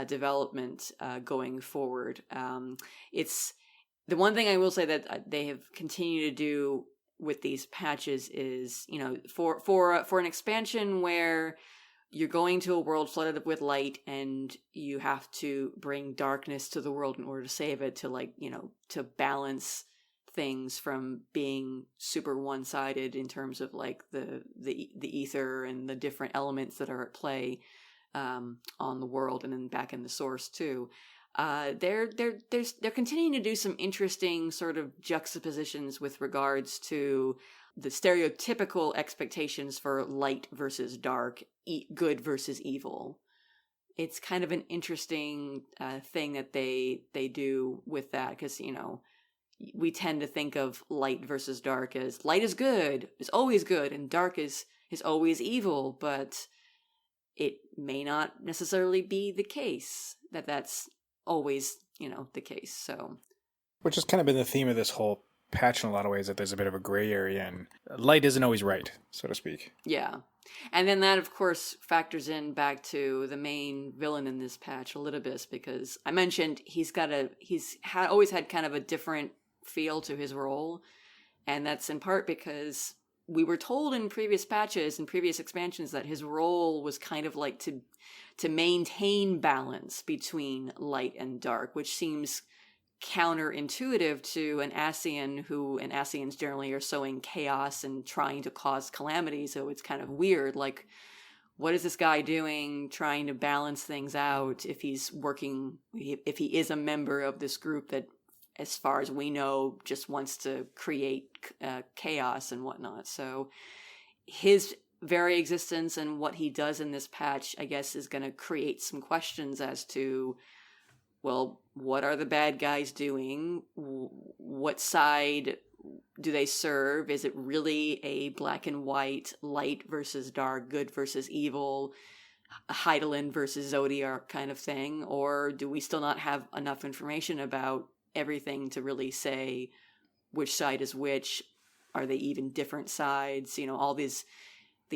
development going forward. It's the one thing I will say that they have continued to do with these patches is, you know, for an expansion where you're going to a world flooded with light and you have to bring darkness to the world in order to save it, to, like, you know, to balance things from being super one-sided in terms of like the ether and the different elements that are at play. on the world and then back in the source too. They're continuing to do some interesting sort of juxtapositions with regards to the stereotypical expectations for light versus dark, good versus evil. It's kind of an interesting thing that they do with that, because we tend to think of light versus dark as light is good, is always good, and dark is always evil, but it may not necessarily be the case that that's always, the case. So, which has kind of been the theme of this whole patch in a lot of ways, that there's a bit of a gray area and light isn't always right, so to speak. Yeah. And then that, of course, factors in back to the main villain in this patch, Elidibus, because I mentioned he's always had kind of a different feel to his role, and that's in part because we were told in previous patches and previous expansions that his role was kind of like to maintain balance between light and dark, which seems counterintuitive to an Ascian, and Ascians generally are sowing chaos and trying to cause calamity, so it's kind of weird. Like, what is this guy doing trying to balance things out if he is a member of this group that, as far as we know, just wants to create chaos and whatnot? So his very existence and what he does in this patch, I guess, is going to create some questions as to, well, what are the bad guys doing? What side do they serve? Is it really a black and white, light versus dark, good versus evil, Hydaelyn versus Zodiark kind of thing? Or do we still not have enough information about everything to really say which side is which? Are they even different sides? All these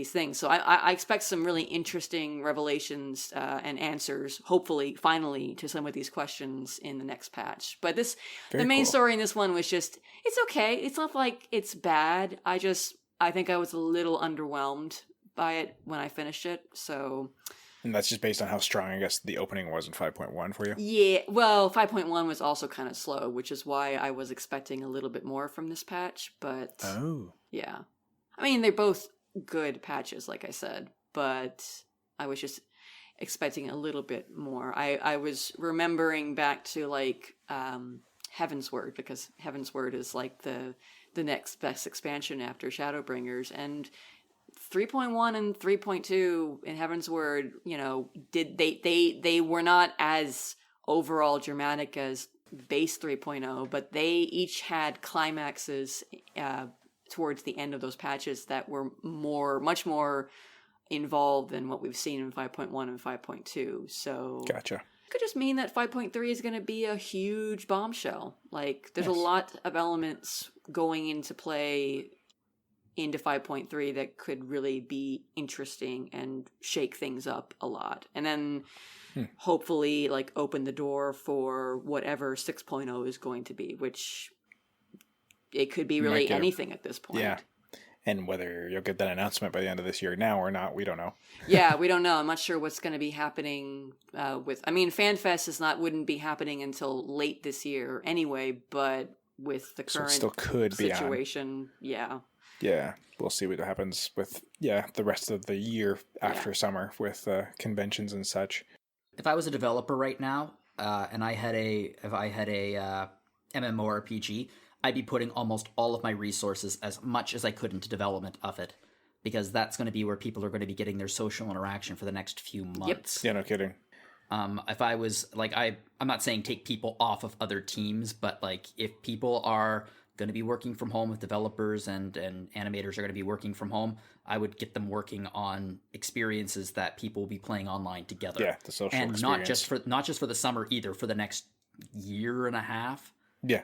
things. So I expect some really interesting revelations and answers, hopefully, finally, to some of these questions in the next patch. But the main story in this one was just, it's okay. It's not like it's bad. I think I was a little underwhelmed by it when I finished it. So, and that's just based on how strong, I guess, the opening was in 5.1 for you? Yeah, well, 5.1 was also kind of slow, which is why I was expecting a little bit more from this patch. But, yeah. I mean, they're both good patches, like I said, but I was just expecting a little bit more. I was remembering back to Heavensward, because Heavensward is like the next best expansion after Shadowbringers, and 3.1 and 3.2 in Heavensward, they were not as overall dramatic as base 3.0, but they each had climaxes towards the end of those patches that were much more involved than what we've seen in 5.1 and 5.2. So gotcha. It could just mean that 5.3 is going to be a huge bombshell. Like, there's a lot of elements going into play into 5.3 that could really be interesting and shake things up a lot. And then hopefully open the door for whatever 6.0 is going to be, which it could be really anything at this point. Yeah. And whether you'll get that announcement by the end of this year now or not, we don't know. Yeah, we don't know. I'm not sure what's going to be happening FanFest wouldn't be happening until late this year anyway, but with the current still could situation, Yeah, we'll see what happens with the rest of the year after summer with conventions and such. If I was a developer right now, and I had a MMORPG, I'd be putting almost all of my resources, as much as I could, into development of it, because that's going to be where people are going to be getting their social interaction for the next few months. Yep. Yeah, no kidding. If I was I'm not saying take people off of other teams, but if people are going to be working from home, if developers and animators are going to be working from home, I would get them working on experiences that people will be playing online together. Yeah, the social and experience. not just for the summer either, for the next year and a half. Yeah.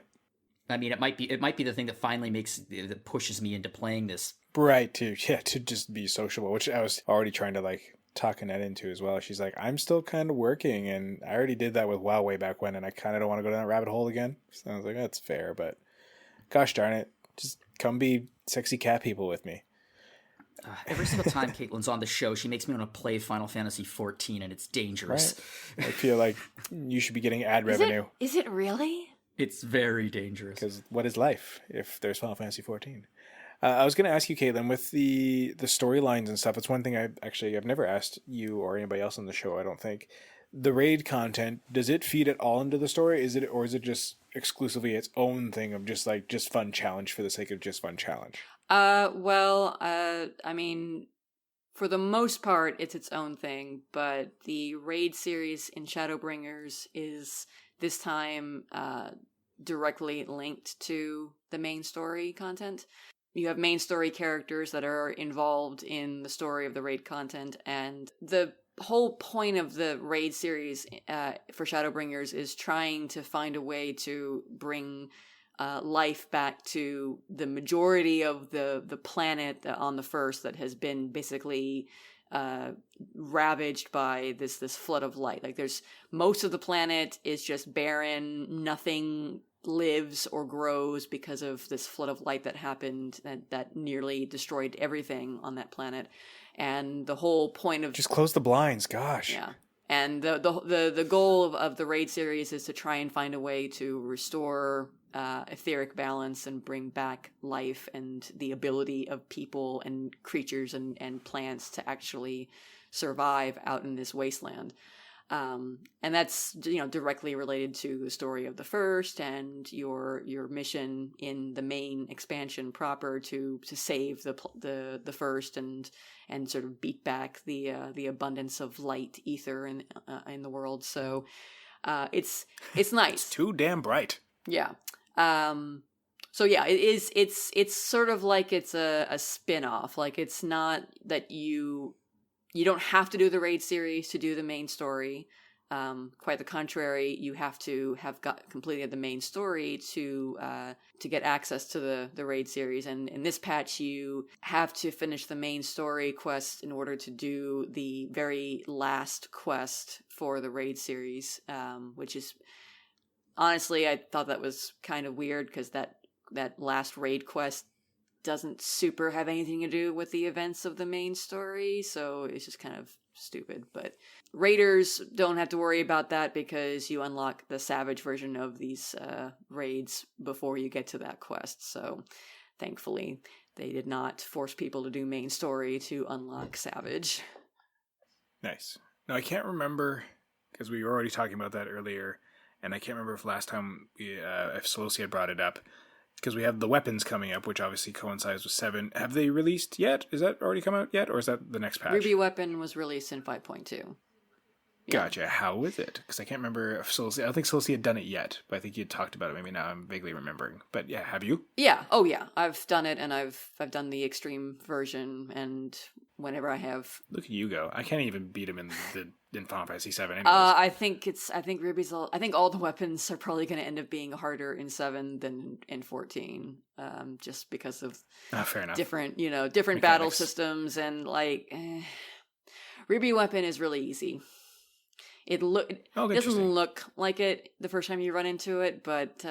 I mean, it might be the thing that finally that pushes me into playing this. Right, to just be sociable, which I was already trying to talk Annette into as well. She's like, I'm still kind of working, and I already did that with WoW way back when, and I kind of don't want to go down that rabbit hole again. So I was like, that's fair, but gosh darn it, just come be sexy cat people with me. Every single time Caitlin's on the show, she makes me want to play Final Fantasy XIV, and it's dangerous. Right? I feel like you should be getting ad revenue. Is it really? It's very dangerous. Because what is life if there's Final Fantasy XIV? I was going to ask you, Caitlin, with the storylines and stuff. It's one thing I've never asked you or anybody else on the show. I don't think the raid content, does it feed at all into the story? Is it just exclusively its own thing of just fun challenge for the sake of just fun challenge? I mean, for the most part, it's its own thing, but the raid series in Shadowbringers is this time directly linked to the main story content. You have main story characters that are involved in the story of the raid content, and the whole point of the raid series for Shadowbringers is trying to find a way to bring life back to the majority of the planet on the first that has been basically ravaged by this flood of light. Like, there's most of the planet is just barren, nothing lives or grows because of this flood of light that happened that nearly destroyed everything on that planet. And the whole point of just close the blinds, gosh. Yeah. And the goal of the raid series is to try and find a way to restore etheric balance and bring back life and the ability of people and creatures and plants to actually survive out in this wasteland. And that's, directly related to the story of the first and your mission in the main expansion proper to save the first and sort of beat back the abundance of light ether in the world. So it's nice. It's too damn bright. Yeah. So yeah, it's sort of like it's a spin-off. Like, it's not that you don't have to do the raid series to do the main story. Quite the contrary, you have to have completed the main story to get access to the raid series. And in this patch, you have to finish the main story quest in order to do the very last quest for the raid series, which is, honestly, I thought that was kind of weird because that last raid quest doesn't super have anything to do with the events of the main story, so it's just kind of stupid. But raiders don't have to worry about that because you unlock the Savage version of these raids before you get to that quest. So thankfully, they did not force people to do main story to unlock Savage. Nice. Now, I can't remember, because we were already talking about that earlier, and I can't remember if last time if Solosi had brought it up, because we have the weapons coming up, which obviously coincides with 7. Have they released yet? Is that already come out yet, or is that the next patch? Ruby Weapon was released in 5.2. Yeah. Gotcha. How is it? Because I can't remember if Solosi... I don't think Solosi had done it yet, but I think you had talked about it. Maybe now I'm vaguely remembering. But yeah, have you? Yeah. Oh yeah. I've done it, and I've done the extreme version, and whenever I have... Look at you go. I can't even beat him in Final Fantasy 7 anyways. I think Ruby's... I think all the weapons are probably going to end up being harder in 7 than in 14, just because of fair enough. different Mechanics. battle systems, and Ruby Weapon is really easy. It doesn't look like it the first time you run into it, but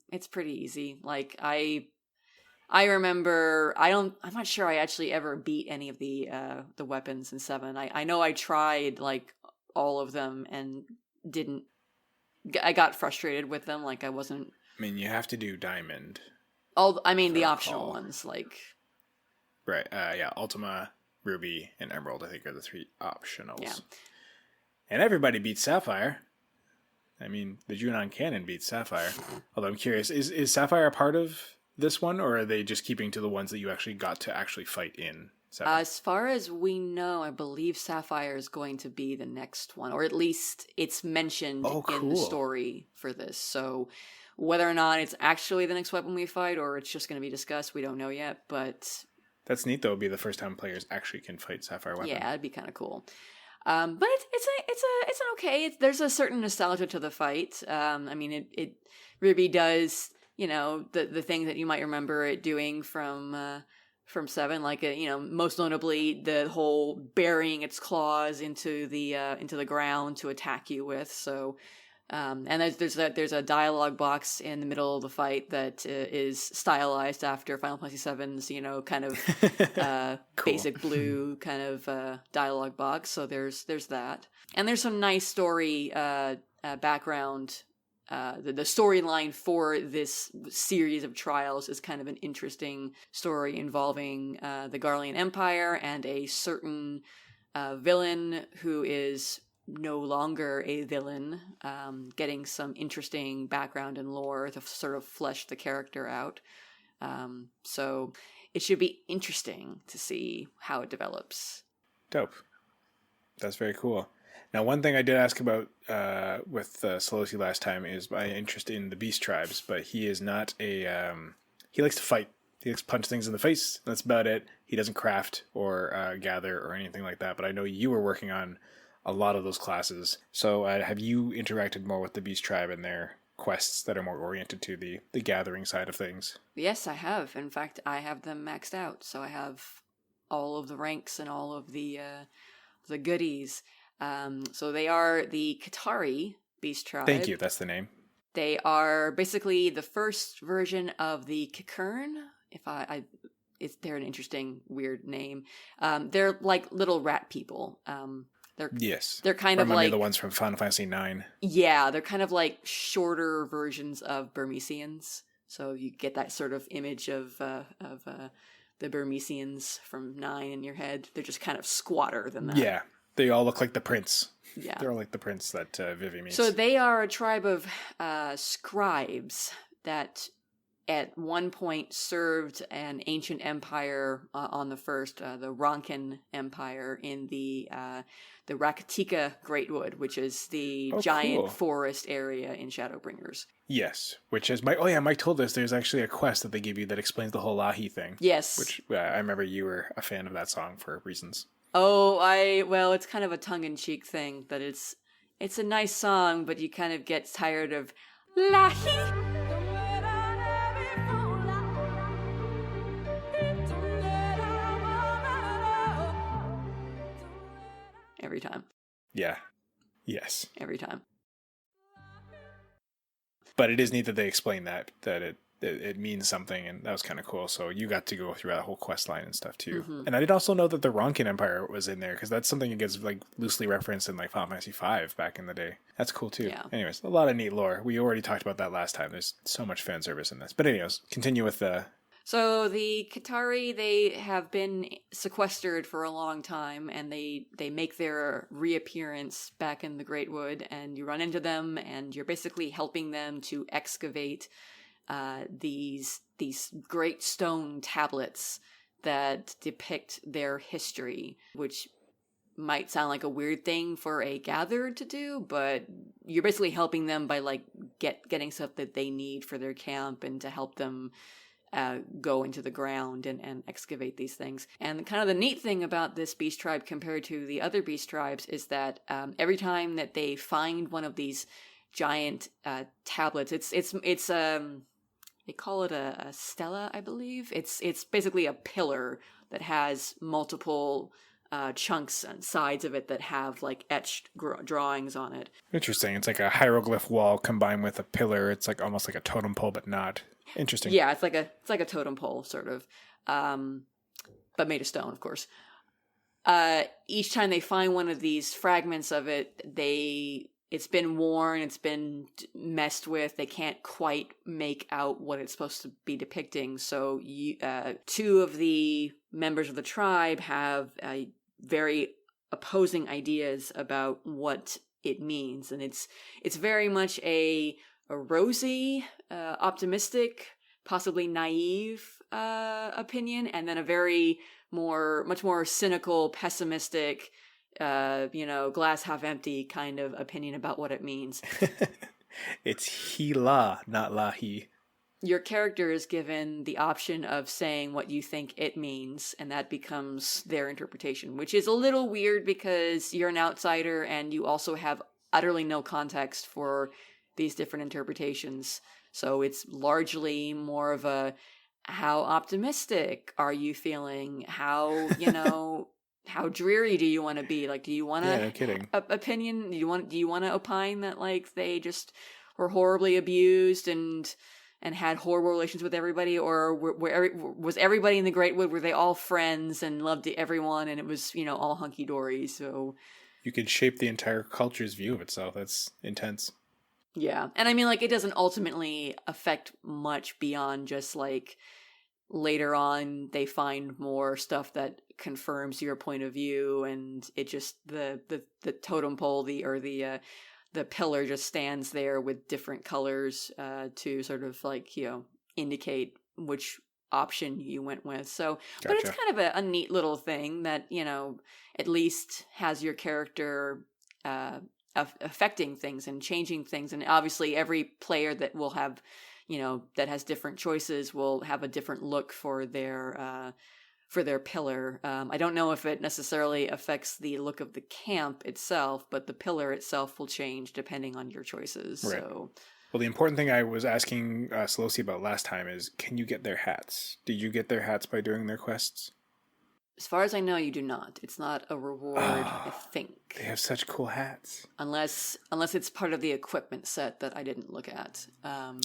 it's pretty easy. Like, I remember, I'm not sure I actually ever beat any of the weapons in 7. I know I tried all of them and didn't. I got frustrated with them. Like, I wasn't. I mean, you have to do Diamond. The optional ones, Right. Yeah. Ultima, Ruby, and Emerald, I think, are the 3 optionals. Yeah. And everybody beats Sapphire. I mean, the Junon Canon beats Sapphire. Although I'm curious, is Sapphire a part of this one, or are they just keeping to the ones that you actually got to actually fight in 7? As far as we know, I believe Sapphire is going to be the next one, or at least it's mentioned in the story for this. So whether or not it's actually the next weapon we fight, or it's just going to be discussed, we don't know yet. But that's neat, though. It'll be the first time players actually can fight Sapphire weapon. Yeah, it'd be kind of cool. But it's an okay. There's a certain nostalgia to the fight. Ruby does, the thing that you might remember it doing from 7, most notably the whole burying its claws into the ground to attack you with. So, and there's a dialogue box in the middle of the fight that is stylized after Final Fantasy VII's, kind of cool. Basic blue kind of dialogue box. So there's that, and there's some nice story background the storyline for this series of trials is kind of an interesting story involving the Garlean Empire and a certain villain who is no longer a villain, getting some interesting background and lore to sort of flesh the character out. So it should be interesting to see how it develops. Dope. That's very cool. Now, one thing I did ask about with Solosi last time is my interest in the beast tribes, but he is not a... he likes to fight. He likes to punch things in the face. That's about it. He doesn't craft or gather or anything like that, but I know you were working on a lot of those classes. So have you interacted more with the beast tribe and their quests that are more oriented to the gathering side of things? Yes, I have. In fact, I have them maxed out, so I have all of the ranks and all of the goodies. So they are the Qitari beast tribe. Thank you. That's the name. They are basically the first version of the Kikern. They're an interesting, weird name. They're like little rat people. They're kind of like the ones from Final Fantasy IX. Yeah, they're kind of like shorter versions of Burmesians. So you get that sort of image of the Burmesians from 9 in your head. They're just kind of squatter than that. Yeah, they all look like the prince. Yeah, they're all like the prince that Vivi meets. So they are a tribe of scribes that at one point served an ancient empire on the first, the Ronkin Empire in the Rakatika Greatwood, which is the giant forest area in Shadowbringers. Yes, which is Mike told us there's actually a quest that they give you that explains the whole Lahi thing. Yes. Which I remember you were a fan of that song for reasons. Oh, it's kind of a tongue-in-cheek thing that it's a nice song, but you kind of get tired of Lahi. Every time. Yeah. Yes. Every time. But it is neat that they explain that it means something, and that was kind of cool. So you got to go through that whole quest line and stuff too. Mm-hmm. And I did also know that the Ronkin Empire was in there, because that's something that gets like loosely referenced in like Final Fantasy V back in the day. That's cool too. Yeah. Anyways, a lot of neat lore. We already talked about that last time. There's so much fan service in this. But anyways, continue with the... So the Qitari, they have been sequestered for a long time, and they make their reappearance back in the Greatwood, and you run into them, and you're basically helping them to excavate these great stone tablets that depict their history, which might sound like a weird thing for a gatherer to do, but you're basically helping them by like getting stuff that they need for their camp and to help them go into the ground and excavate these things. And kind of the neat thing about this beast tribe compared to the other beast tribes is that every time that they find one of these giant tablets, it's they call it a stela, I believe. It's basically a pillar that has multiple chunks and sides of it that have like etched drawings on it. Interesting. It's like a hieroglyph wall combined with a pillar. It's like almost like a totem pole, but not. Interesting. Yeah, it's like a totem pole sort of, but made of stone, of course. Each time they find one of these fragments of it, it's been worn, it's been messed with. They can't quite make out what it's supposed to be depicting. So two of the members of the tribe have very opposing ideas about what it means, and it's very much a rosy, optimistic, possibly naive opinion, and then a much more cynical, pessimistic, glass half empty kind of opinion about what it means. It's Hila, not Lahi. Your character is given the option of saying what you think it means, and that becomes their interpretation, which is a little weird because you're an outsider and you also have utterly no context for these different interpretations. So it's largely more of a, how optimistic are you feeling? How, how dreary do you want to be? Like, do you want no kidding. Opinion? Do you want to opine that like they just were horribly abused and had horrible relations with everybody, or was everybody in the Greatwood, were they all friends and loved everyone and it was, all hunky dory? So you can shape the entire culture's view of itself. That's intense. Yeah. And I mean, like, it doesn't ultimately affect much beyond just, like, later on they find more stuff that confirms your point of view, and it just, the totem pole, the pillar just stands there with different colors to sort of, like, indicate which option you went with. So, but it's Gotcha. kind of a neat little thing that, at least has your character affecting things and changing things. And obviously every player that will have, that has different choices will have a different look for their pillar. I don't know if it necessarily affects the look of the camp itself, but the pillar itself will change depending on your choices. Right. So, Well, the important thing I was asking Solosi about last time is, can you get their hats? Did you get their hats by doing their quests? as far as I know, you do not. It's not a reward, I think. They have such cool hats. Unless it's part of the equipment set that I didn't look at.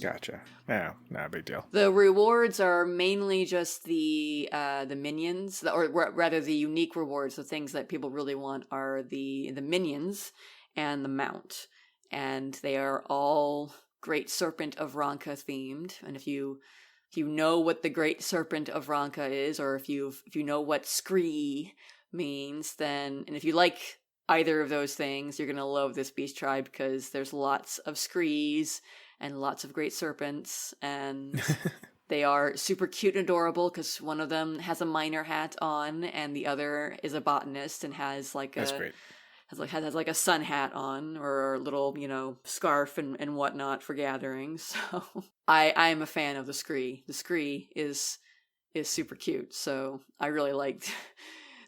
Gotcha. Yeah, not a big deal. The rewards are mainly just the minions, or rather the unique rewards. The things that people really want are the minions and the mount, and they are all Great Serpent of Ranka themed. And if you know what the Great Serpent of Ranka is, or if you know what Scree means, then, and if you like either of those things, you're going to love this beast tribe, because there's lots of Screes and lots of Great Serpents, and they are super cute and adorable, because one of them has a miner hat on, and the other is a botanist and has like That's great. has like a sun hat on, or a little, scarf and whatnot for gatherings. So I am a fan of the Scree. The Scree is super cute, so I really liked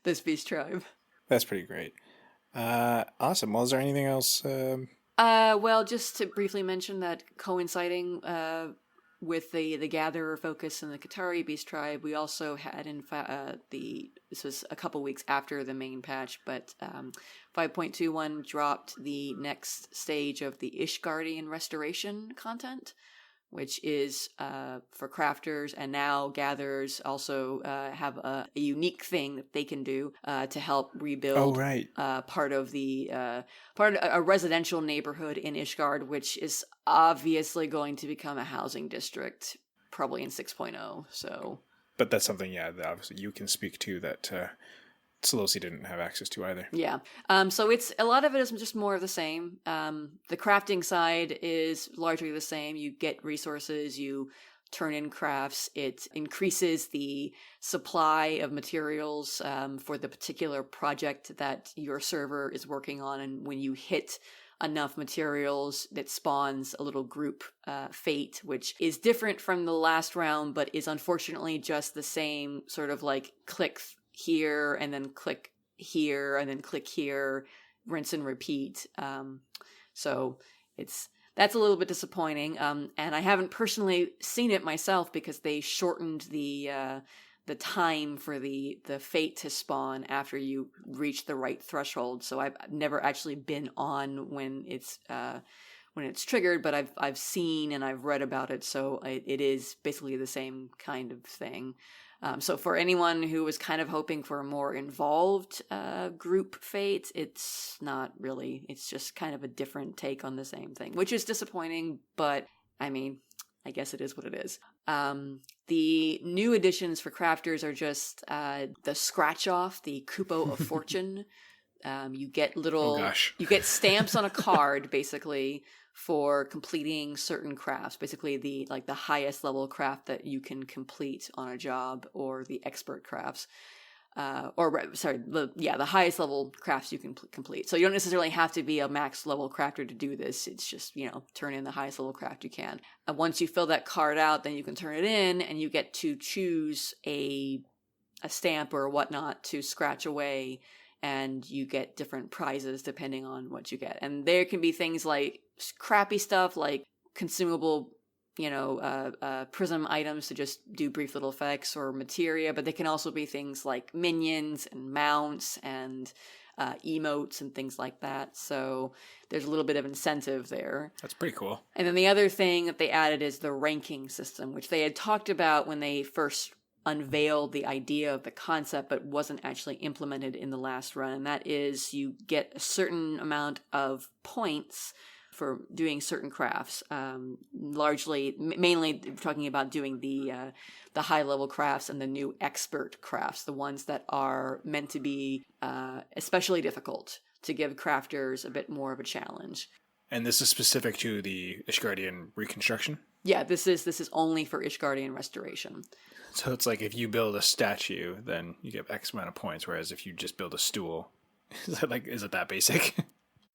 this beast tribe. That's pretty great. Awesome. Well, is there anything else? Well, just to briefly mention that coinciding with the Gatherer focus in the Qatari beast tribe, we also had this was a couple weeks after the main patch, but 5.21 dropped the next stage of the Ishgardian restoration content, which is for crafters, and now gatherers also have a unique thing that they can do to help rebuild part of a residential neighborhood in Ishgard, which is obviously going to become a housing district probably in 6.0. So, but that's something, that obviously you can speak to that Solosi didn't have access to either. Yeah. So it's a lot of it is just more of the same. The crafting side is largely the same. You get resources, you turn in crafts. It increases the supply of materials for the particular project that your server is working on. And when you hit enough materials, that spawns a little group fate, which is different from the last round, but is unfortunately just the same sort of like click here and then click here and then click here, rinse and repeat. So that's a little bit disappointing. And I haven't personally seen it myself, because they shortened the time for the fate to spawn after you reach the right threshold. So I've never actually been on when it's triggered, but I've seen and I've read about it. So it is basically the same kind of thing. So for anyone who was kind of hoping for a more involved group fate, it's not really. It's just kind of a different take on the same thing, which is disappointing, but I mean, I guess it is what it is. The new additions for crafters are just the scratch off, the Kupo of Fortune. You get you get stamps on a card, basically, for completing certain crafts, basically the highest level craft that you can complete on a job, or the expert crafts, the highest level crafts you can complete. So you don't necessarily have to be a max level crafter to do this. It's just, turn in the highest level craft you can. And once you fill that card out, then you can turn it in, and you get to choose a stamp or whatnot to scratch away, and you get different prizes depending on what you get. And there can be things like crappy stuff like consumable, prism items to just do brief little effects, or materia, but they can also be things like minions and mounts and emotes and things like that. So there's a little bit of incentive there. That's pretty cool. And then the other thing that they added is the ranking system, which they had talked about when they first unveiled the idea of the concept, but wasn't actually implemented in the last run. And that is, you get a certain amount of points for doing certain crafts. Mainly talking about doing the high level crafts and the new expert crafts, the ones that are meant to be especially difficult to give crafters a bit more of a challenge. And this is specific to the Ishgardian reconstruction? Yeah, this is only for Ishgardian restoration. So it's like if you build a statue, then you get X amount of points, whereas if you just build a stool, is it that basic?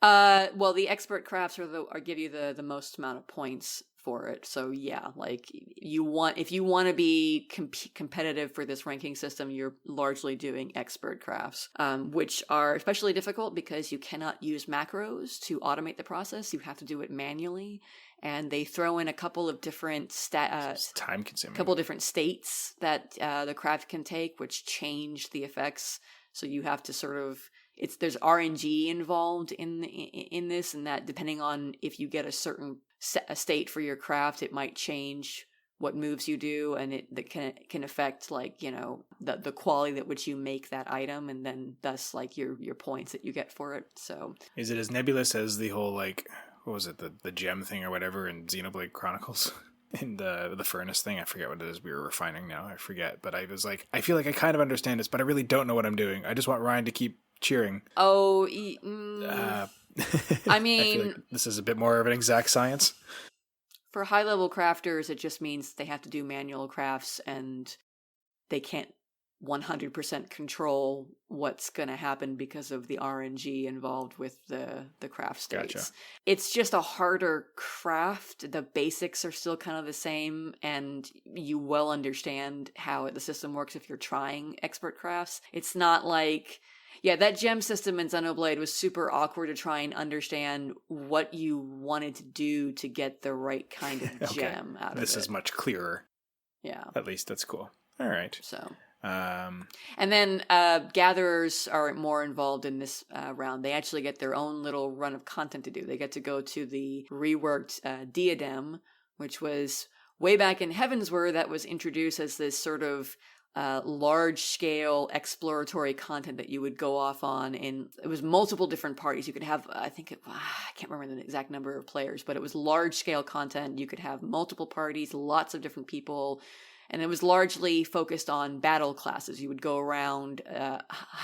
Well, the expert crafts are give you the most amount of points for it. So yeah, like if you want to be competitive for this ranking system, you're largely doing expert crafts, which are especially difficult because you cannot use macros to automate the process. You have to do it manually, and they throw in a couple of different time consuming. Couple different states that the craft can take, which change the effects. So you have to sort of there's RNG involved in this, and that depending on if you get a certain state for your craft, it might change what moves you do, and that can affect like the quality at which you make that item, and then thus like your points that you get for it. So is it as nebulous as the whole like what was it the gem thing or whatever in Xenoblade Chronicles? In the furnace thing, I forget what it is we were refining now. I forget, but I was like, I feel like I kind of understand this, but I really don't know what I'm doing. I just want Ryan to keep cheering. Oh, I mean, I feel like this is a bit more of an exact science. For high level crafters, it just means they have to do manual crafts, and they can't 100% control what's going to happen because of the RNG involved with the craft states. Gotcha. It's just a harder craft. The basics are still kind of the same, and you well understand how the system works if you're trying expert crafts. It's not like... Yeah, that gem system in Xenoblade was super awkward to try and understand what you wanted to do to get the right kind of gem out of it. This is much clearer. Yeah. At least that's cool. All right. So... and then gatherers are more involved in this round. They actually get their own little run of content to do. They get to go to the reworked Diadem, which was way back in Heavensward that was introduced as this sort of large-scale exploratory content that you would go off on. And it was multiple different parties. You could have, I can't remember the exact number of players, but it was large-scale content. You could have multiple parties, lots of different people. And it was largely focused on battle classes. You would go around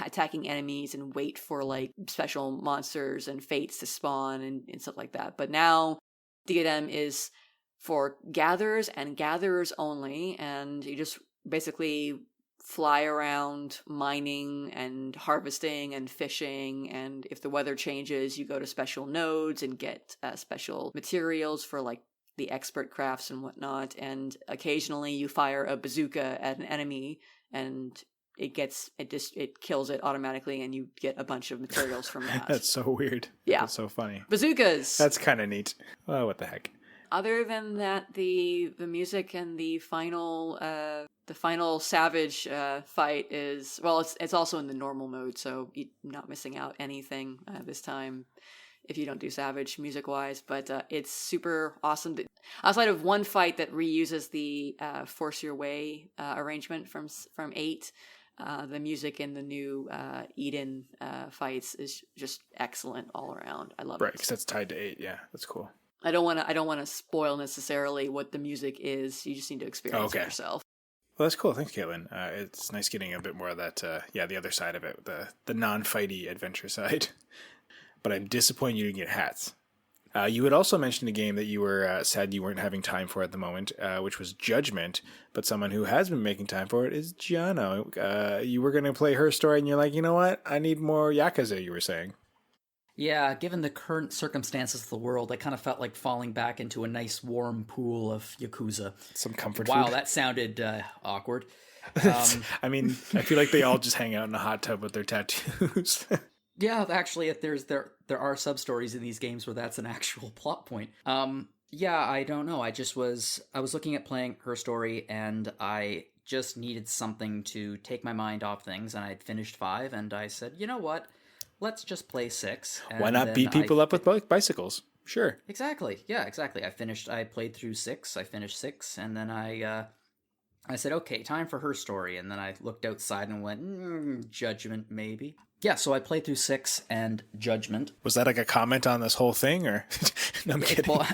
attacking enemies and wait for like special monsters and fates to spawn and stuff like that. But now Diadem is for gatherers and gatherers only, and you just basically fly around mining and harvesting and fishing, and if the weather changes, you go to special nodes and get special materials for like the expert crafts and whatnot, and occasionally you fire a bazooka at an enemy and it kills it automatically, and you get a bunch of materials from that. That's so weird. Yeah. That's so funny. Bazookas! That's kind of neat. Oh, what the heck. Other than that, the music and the final Savage fight is, well, it's also in the normal mode, so you're not missing out anything this time if you don't do Savage music-wise, but it's super awesome. Outside of one fight that reuses the Force Your Way arrangement from 8, the music in the new Eden fights is just excellent all around. I love it. Right, because that's tied to 8. Yeah, that's cool. I don't want to spoil necessarily what the music is. You just need to experience it yourself. Well, that's cool. Thanks, Caitlin. It's nice getting a bit more of that, the other side of it, the non-fighty adventure side. But I'm disappointed you didn't get hats. You had also mentioned a game that you were sad you weren't having time for at the moment, which was Judgment. But someone who has been making time for it is Giano. You were going to play her story, and you're like, you know what? I need more Yakuza, you were saying. Yeah, given the current circumstances of the world, I kind of felt like falling back into a nice warm pool of Yakuza. Some comfort food. Wow, that sounded awkward. I mean, I feel like they all just hang out in a hot tub with their tattoos. Yeah, actually, there are sub-stories in these games where that's an actual plot point. Yeah, I don't know. I was looking at playing her story, and I just needed something to take my mind off things, and I'd finished 5, and I said, you know what? Let's just play 6. Why not beat people up with bicycles? Sure. Exactly. Yeah, exactly. I played through 6. I finished 6, and then I I said, okay, time for her story. And then I looked outside and went, Judgment, maybe. Yeah, so I played through 6 and Judgment. Was that like a comment on this whole thing, or no, I'm kidding? Well,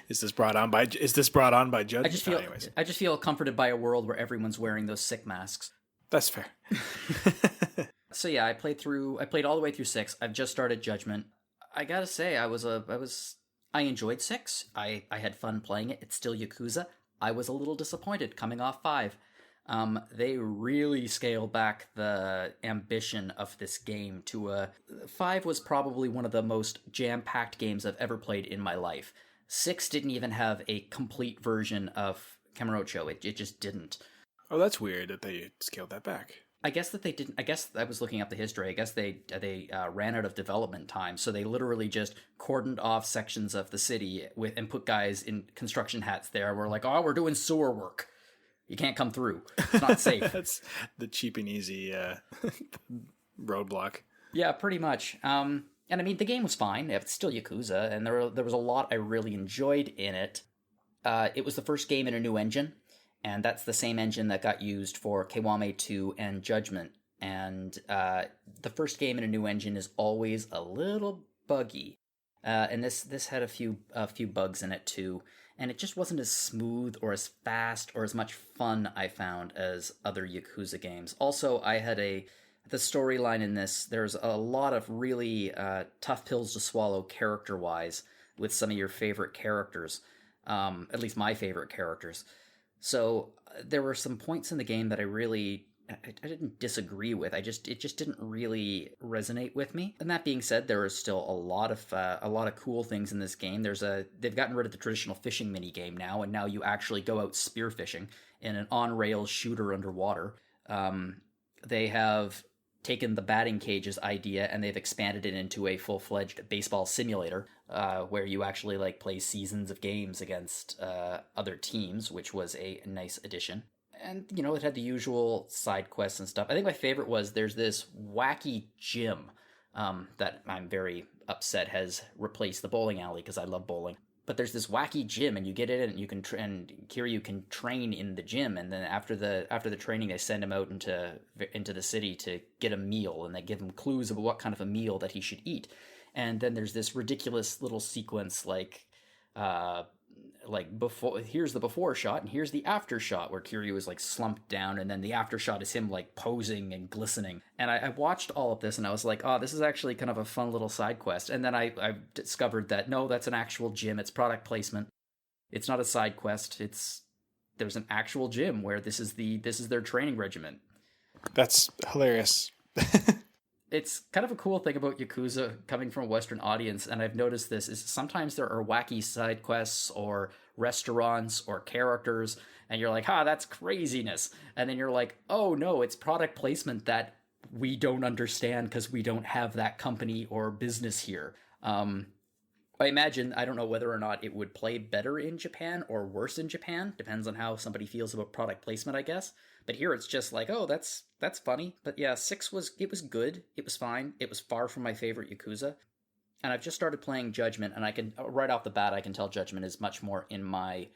Is this brought on by Judgment? I just feel comforted by a world where everyone's wearing those sick masks. That's fair. So yeah, I played all the way through 6. I've just started Judgment. I gotta say, I enjoyed 6. I had fun playing it. It's still Yakuza. I was a little disappointed coming off 5. They really scaled back the ambition of this game to 5 was probably one of the most jam-packed games I've ever played in my life. 6 didn't even have a complete version of Kamurocho. It just didn't. Oh, that's weird that they scaled that back. I guess that they didn't. I guess I was looking up the history. I guess they ran out of development time, so they literally just cordoned off sections of the city and put guys in construction hats there. We're like, oh, we're doing sewer work. You can't come through. It's not safe. That's the cheap and easy roadblock. Yeah, pretty much. And I mean, the game was fine. It's still Yakuza, and there was a lot I really enjoyed in it. It was the first game in a new engine. And that's the same engine that got used for Kiwame 2 and Judgment. And the first game in a new engine is always a little buggy. And this had a few bugs in it too. And it just wasn't as smooth or as fast or as much fun, I found, as other Yakuza games. Also, I had the storyline in this, there's a lot of really tough pills to swallow character-wise with some of your favorite characters. At least my favorite characters. So there were some points in the game that I didn't disagree with. It just didn't really resonate with me. And that being said, there is still a lot of cool things in this game. They've gotten rid of the traditional fishing mini game now, and now you actually go out spearfishing in an on-rails shooter underwater. They have taken the batting cages idea and they've expanded it into a full-fledged baseball simulator where you actually like play seasons of games against other teams, which was a nice addition. And, you know, it had the usual side quests and stuff. I think my favorite was there's this wacky gym that I'm very upset has replaced the bowling alley because I love bowling. But there's this wacky gym, and you get in it, and you can and Kiryu can train in the gym, and then after the training, they send him out into the city to get a meal, and they give him clues about what kind of a meal that he should eat. And then there's this ridiculous little sequence like before, here's the before shot and here's the after shot where Kiryu is like slumped down, and then the after shot is him like posing and glistening. And I watched all of this and I was like, oh, this is actually kind of a fun little side quest. And then I discovered that no, that's an actual gym. It's product placement. It's not a side quest. There's an actual gym where this is their training regimen. That's hilarious. It's kind of a cool thing about Yakuza coming from a Western audience, and I've noticed this, is sometimes there are wacky side quests or restaurants or characters, and you're like, that's craziness. And then you're like, oh no, it's product placement that we don't understand because we don't have that company or business here. I imagine, I don't know whether or not it would play better in Japan or worse in Japan. Depends on how somebody feels about product placement, I guess. But here it's just like, oh, that's funny. But yeah, 6 was good. It was fine. It was far from my favorite Yakuza. And I've just started playing Judgment, and I can, right off the bat, I can tell Judgment is much more in my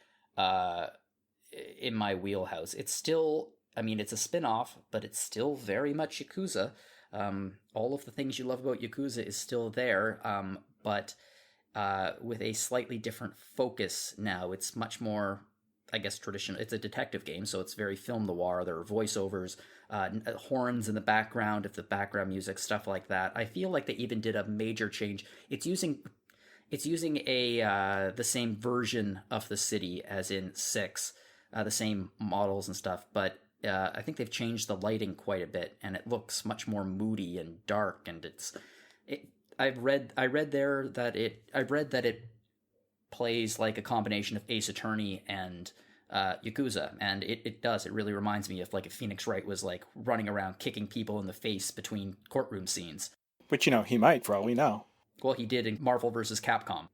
wheelhouse. It's still, I mean, it's a spin-off, but it's still very much Yakuza. All of the things you love about Yakuza is still there, but with a slightly different focus now. It's much more, I guess, traditional. It's a detective game, so it's very film noir. There are voiceovers, horns in the background, if the background music, stuff like that. I feel like they even did a major change. It's using the same version of the city as in 6, the same models and stuff, but I think they've changed the lighting quite a bit, and it looks much more moody and dark. And I read that it plays like a combination of Ace Attorney and Yakuza, and it does. It really reminds me of like if Phoenix Wright was like running around kicking people in the face between courtroom scenes. But you know, he might, for all we know. Well, he did in Marvel vs. Capcom.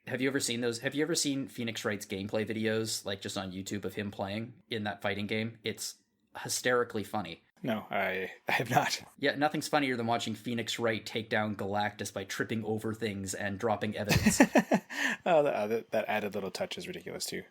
Have you ever seen those? Have you ever seen Phoenix Wright's gameplay videos, like just on YouTube of him playing in that fighting game? It's hysterically funny. No, I have not. Yeah, nothing's funnier than watching Phoenix Wright take down Galactus by tripping over things and dropping evidence. Oh, that added little touch is ridiculous too.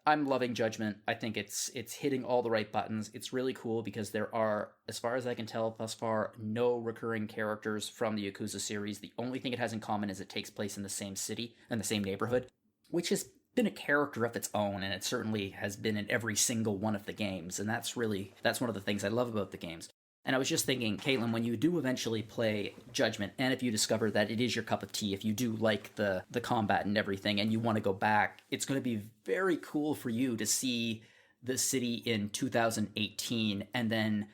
I'm loving Judgment. I think it's hitting all the right buttons. It's really cool because there are, as far as I can tell thus far, no recurring characters from the Yakuza series. The only thing it has in common is it takes place in the same city and the same neighborhood, which has been a character of its own, and it certainly has been in every single one of the games. And that's one of the things I love about the games. And I was just thinking, Caitlin, when you do eventually play Judgment, and if you discover that it is your cup of tea, if you do like the combat and everything, and you want to go back, it's going to be very cool for you to see the city in 2018 and then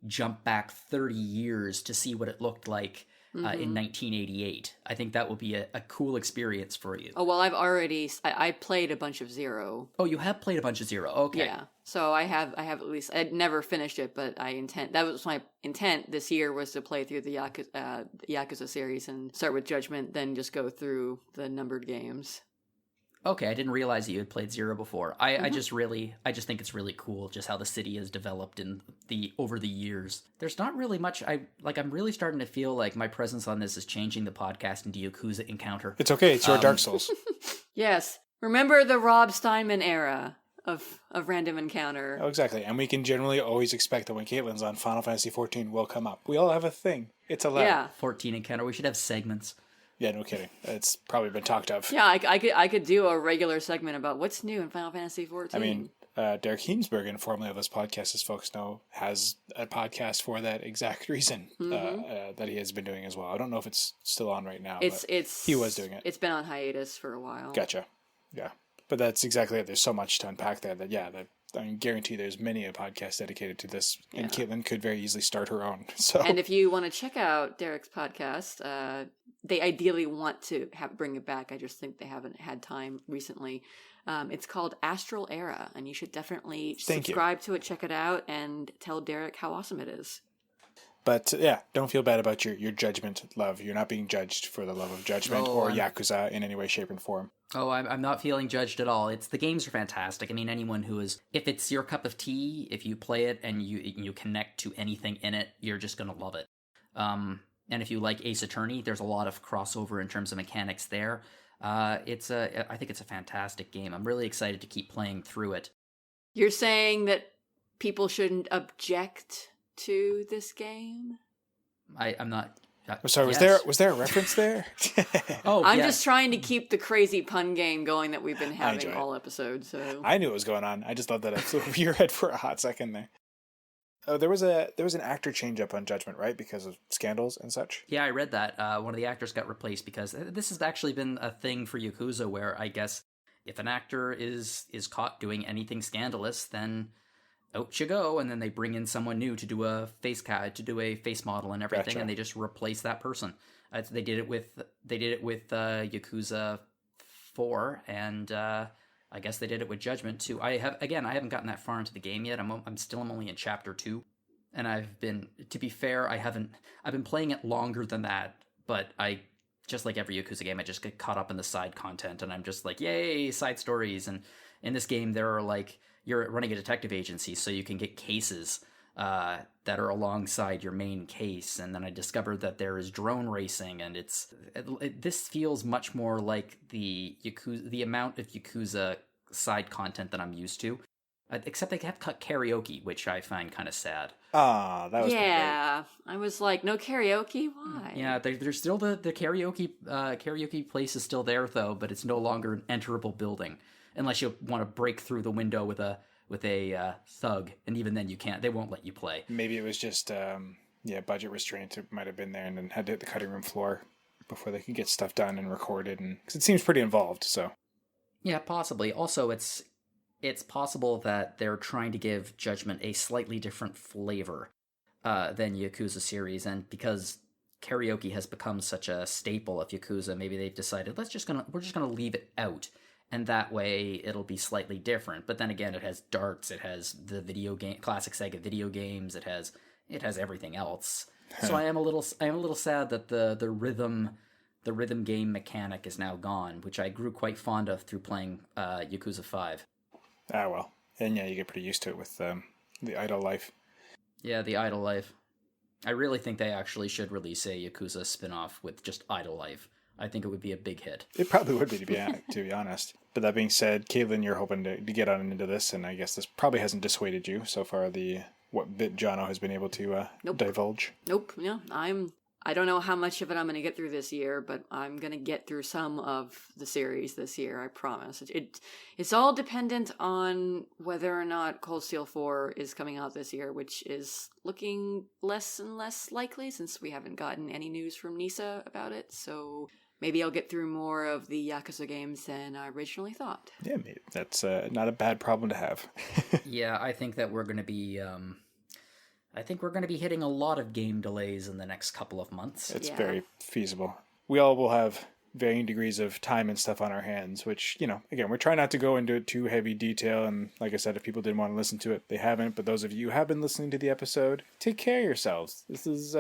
jump back 30 years to see what it looked like in 1988. I think that will be a cool experience for you. Oh, well, I played a bunch of Zero. Oh, you have played a bunch of Zero. Okay. Yeah. So I have at least, I'd never finished it, but that was my intent this year, was to play through the Yakuza series and start with Judgment, then just go through the numbered games. Okay, I didn't realize that you had played Zero before. I just think it's really cool just how the city has developed over the years. There's not really much I'm really starting to feel like my presence on this is changing the podcast into Yakuza Encounter. It's okay, it's your Dark Souls. Yes. Remember the Rob Steinman era of Random Encounter. Oh, exactly. And we can generally always expect that when Caitlin's on, Final Fantasy XIV will come up. We all have a thing. It's allowed. Yeah. 14 Encounter. We should have segments. Yeah, no kidding. It's probably been talked of. Yeah, I could do a regular segment about what's new in Final Fantasy XIV. I mean, Derek Heemsbergen, formerly of this podcast, as folks know, has a podcast for that exact reason that he has been doing as well. I don't know if it's still on right now. He was doing it. It's been on hiatus for a while. Gotcha. Yeah. But that's exactly it. There's so much to unpack there that I guarantee there's many a podcast dedicated to this, and Caitlin could very easily start her own. So, and if you want to check out Derek's podcast, they ideally want to bring it back. I just think they haven't had time recently. It's called Astral Era, and you should definitely subscribe to it, check it out, and tell Derek how awesome it is. But yeah, don't feel bad about your Judgment love. You're not being judged for the love of Judgment or Yakuza in any way, shape, and form. Oh, I'm not feeling judged at all. The games are fantastic. I mean, anyone if it's your cup of tea, if you play it and you connect to anything in it, you're just gonna love it. And if you like Ace Attorney, there's a lot of crossover in terms of mechanics there. I think it's a fantastic game. I'm really excited to keep playing through it. You're saying that people shouldn't object to this game? I'm not. Sorry, was there a reference there? I'm just trying to keep the crazy pun game going that we've been having all episodes. So I knew what was going on. I just love that I flew over your head for a hot second there. Oh, there was an actor change up on Judgment, right? Because of scandals and such. Yeah, I read that. One of the actors got replaced because this has actually been a thing for Yakuza, where I guess if an actor is caught doing anything scandalous, then out you go, and then they bring in someone new to do a face model and everything, and they just replace that person. They did it with Yakuza 4, and I guess they did it with Judgment too. I haven't gotten that far into the game yet. I'm only in chapter 2, and to be fair, I've been playing it longer than that, but I just like every Yakuza game, I just get caught up in the side content, and I'm just like, yay, side stories. And in this game, there are you're running a detective agency, so you can get cases that are alongside your main case. And then I discovered that there is drone racing, and this feels much more like the amount of Yakuza side content that I'm used to. Except they have cut karaoke, which I find kind of sad. Ah, that was I was like, no karaoke? Why? Yeah, there's still the karaoke place is still there though, but it's no longer an enterable building unless you want to break through the window with a thug, and even then you can't. They won't let you play. Maybe it was just budget restraint. It might have been there, and then had to hit the cutting room floor before they could get stuff done and recorded, and because it seems pretty involved. So yeah, possibly. Also, it's possible that they're trying to give Judgment a slightly different flavor than Yakuza series, and because karaoke has become such a staple of Yakuza, maybe they've decided we're just gonna leave it out, and that way it'll be slightly different. But then again, it has darts, it has the classic Sega video games, it has everything else. So I am a little sad that the rhythm game mechanic is now gone, which I grew quite fond of through playing Yakuza 5. Ah, well. And yeah, you get pretty used to it with the idle life. Yeah, the idle life. I really think they actually should release a Yakuza spin-off with just idle life. I think it would be a big hit. It probably would be, to be honest. But that being said, Caitlin, you're hoping to get on into this, and I guess this probably hasn't dissuaded you so far, what bit Jono has been able to divulge. Nope. Yeah, I don't know how much of it I'm going to get through this year, but I'm going to get through some of the series this year, I promise. It's all dependent on whether or not Cold Steel 4 is coming out this year, which is looking less and less likely since we haven't gotten any news from Nisa about it. So maybe I'll get through more of the Yakuza games than I originally thought. Yeah, maybe. That's not a bad problem to have. Yeah, I think that we're going to be... hitting a lot of game delays in the next couple of months. It's very feasible. We all will have varying degrees of time and stuff on our hands, which, again, we're trying not to go into too heavy detail. And like I said, if people didn't want to listen to it, they haven't. But those of you who have been listening to the episode, take care of yourselves. This is,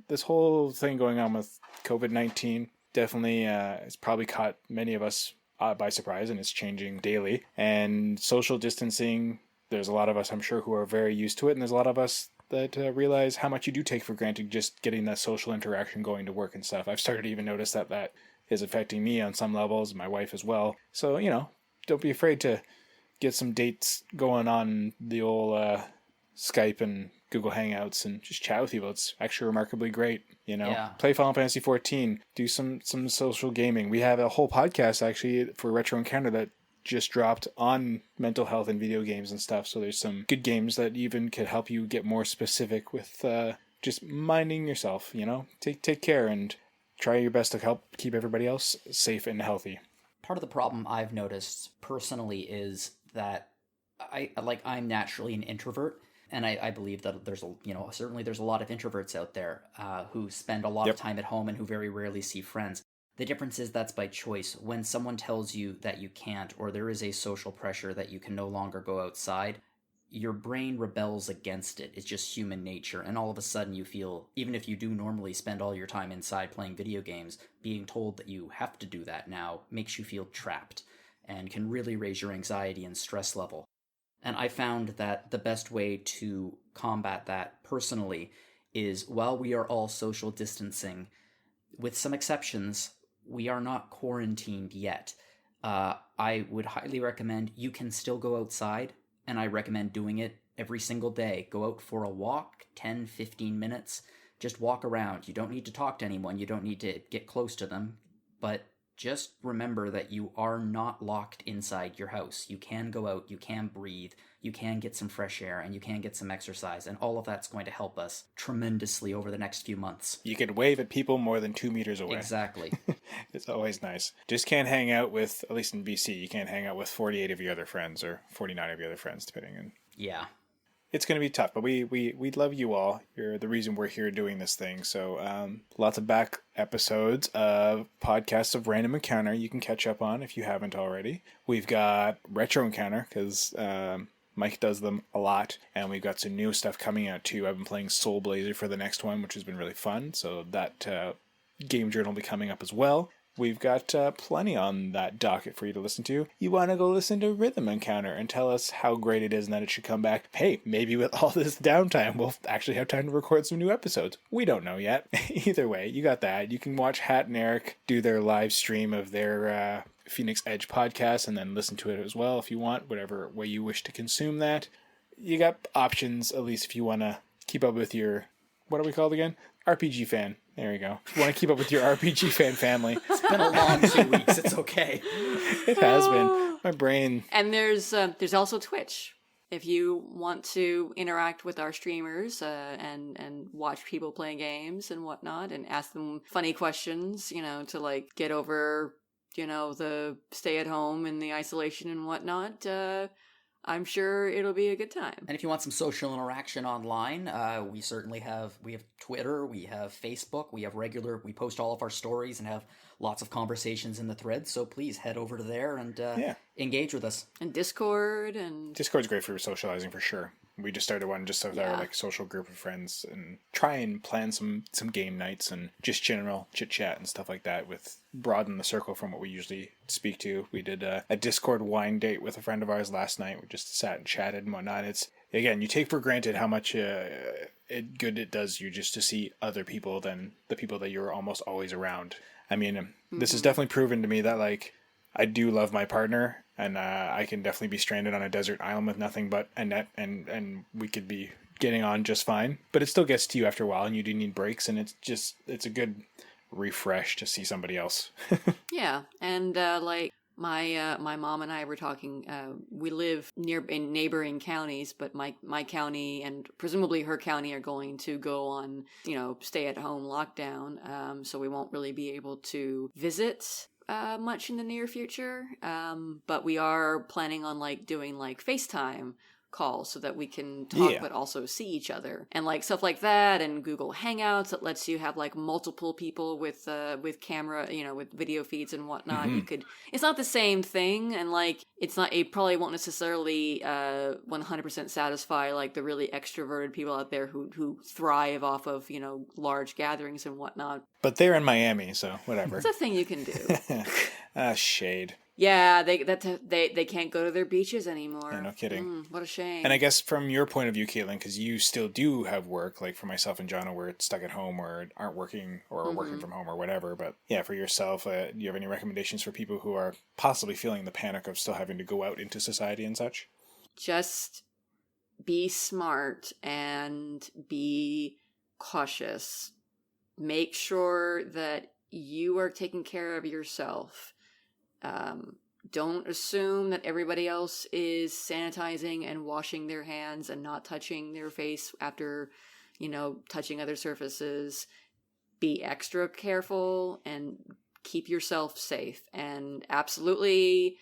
this whole thing going on with COVID-19 definitely has probably caught many of us by surprise, and it's changing daily. And social distancing, there's a lot of us, I'm sure, who are very used to it, and there's a lot of us that realize how much you do take for granted just getting that social interaction going to work and stuff. I've started to even notice that is affecting me on some levels, my wife as well. So, don't be afraid to get some dates going on the old Skype and Google Hangouts and just chat with people. It's actually remarkably great, Play Final Fantasy 14, do some social gaming. We have a whole podcast, actually, for Retro Encounter that just dropped on mental health and video games and stuff. So there's some good games that even could help you get more specific with just minding yourself, take care and try your best to help keep everybody else safe and healthy. Part of the problem I've noticed personally is that I'm naturally an introvert. And I believe that certainly there's a lot of introverts out there who spend a lot of time at home and who very rarely see friends. The difference is that's by choice. When someone tells you that you can't, or there is a social pressure that you can no longer go outside, your brain rebels against it. It's just human nature. And all of a sudden you feel, even if you do normally spend all your time inside playing video games, being told that you have to do that now makes you feel trapped and can really raise your anxiety and stress level. And I found that the best way to combat that personally is, while we are all social distancing, with some exceptions, we are not quarantined yet. I would highly recommend you can still go outside, and I recommend doing it every single day. Go out for a walk, 10, 15 minutes. Just walk around. You don't need to talk to anyone. You don't need to get close to them. But just remember that you are not locked inside your house. You can go out, you can breathe, you can get some fresh air, and you can get some exercise, and all of that's going to help us tremendously over the next few months. You can wave at people more than 2 meters away. Exactly. It's always nice. Just can't hang out with, at least in BC, you can't hang out with 48 of your other friends, or 49 of your other friends, depending on... Yeah. It's going to be tough, but we love you all. You're the reason we're here doing this thing. So lots of back episodes of podcasts of Random Encounter you can catch up on if you haven't already. We've got Retro Encounter because Mike does them a lot, and we've got some new stuff coming out too. I've been playing Soul Blazer for the next one, which has been really fun. So that game journal will be coming up as well. We've got plenty on that docket for you to listen to. You want to go listen to Rhythm Encounter and tell us how great it is and that it should come back. Hey, maybe with all this downtime, we'll actually have time to record some new episodes. We don't know yet. Either way, you got that. You can watch Hat and Eric do their live stream of their Phoenix Edge podcast and then listen to it as well if you want, whatever way you wish to consume that. You got options, at least if you want to keep up with your, what are we called again? RPG fan. There you go. If you want to keep up with your RPG fan family. It's been a long 2 weeks. It's okay. It has been. My brain. And there's also Twitch. If you want to interact with our streamers and watch people playing games and whatnot and ask them funny questions, to get over, the stay at home and the isolation and whatnot, I'm sure it'll be a good time. And if you want some social interaction online, we have Twitter, we have Facebook, we post all of our stories and have lots of conversations in the thread. So please head over to there and engage with us. And Discord Discord's great for socializing for sure. We just started one just with Yeah. our like social group of friends and try and plan some game nights and just general chit chat and stuff like that with broaden the circle from what we usually speak to. We did a Discord wine date with a friend of ours last night. We just sat and chatted and whatnot. It's again, you take for granted how much good it does you just to see other people than the people that you're almost always around. I mean, this has definitely proven to me that like I do love my partner, and I can definitely be stranded on a desert island with nothing but a net, and we could be getting on just fine. But it still gets to you after a while, and you do need breaks, and it's a good refresh to see somebody else. Yeah, and like my mom and I were talking. We live in neighboring counties, but my county and presumably her county are going to go on, stay at home lockdown. So we won't really be able to visit much in the near future. But we are planning on like doing like FaceTime calls so that we can talk but also see each other, and like stuff like that, and Google Hangouts that lets you have like multiple people with camera, with video feeds and whatnot. It's not the same thing, and like it probably won't necessarily 100% satisfy like the really extroverted people out there who thrive off of large gatherings and whatnot. But they're in Miami, so whatever. It's a thing you can do. Shade. Yeah, they can't go to their beaches anymore. Yeah, no kidding. What a shame. And I guess from your point of view, Caitlin, because you still do have work, like for myself and Jono, we're stuck at home or aren't working or working from home or whatever. But yeah, for yourself, do you have any recommendations for people who are possibly feeling the panic of still having to go out into society and such? Just be smart and be cautious. Make sure that you are taking care of yourself. Don't assume that everybody else is sanitizing and washing their hands and not touching their face after, touching other surfaces. Be extra careful and keep yourself safe. And absolutely,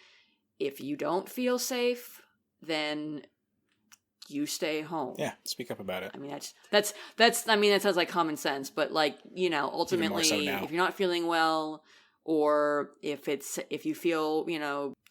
if you don't feel safe, then you stay home. Yeah, speak up about it. I mean, that sounds like common sense, but like, ultimately, so now. if you're not feeling well, or if you feel,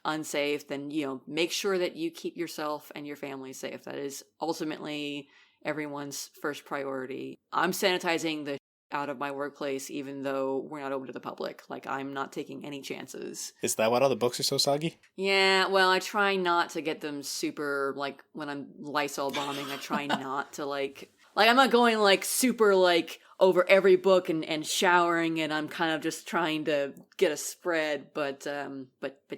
unsafe, then, make sure that you keep yourself and your family safe. That is ultimately everyone's first priority. I'm sanitizing the out of my workplace, even though we're not open to the public. Like, I'm not taking any chances. Is that why all the books are so soggy? Yeah, well, I try not to get them super, like, when I'm Lysol bombing, I try not to, like, I'm not going, like, super, like, over every book and showering, and I'm kind of just trying to get a spread, but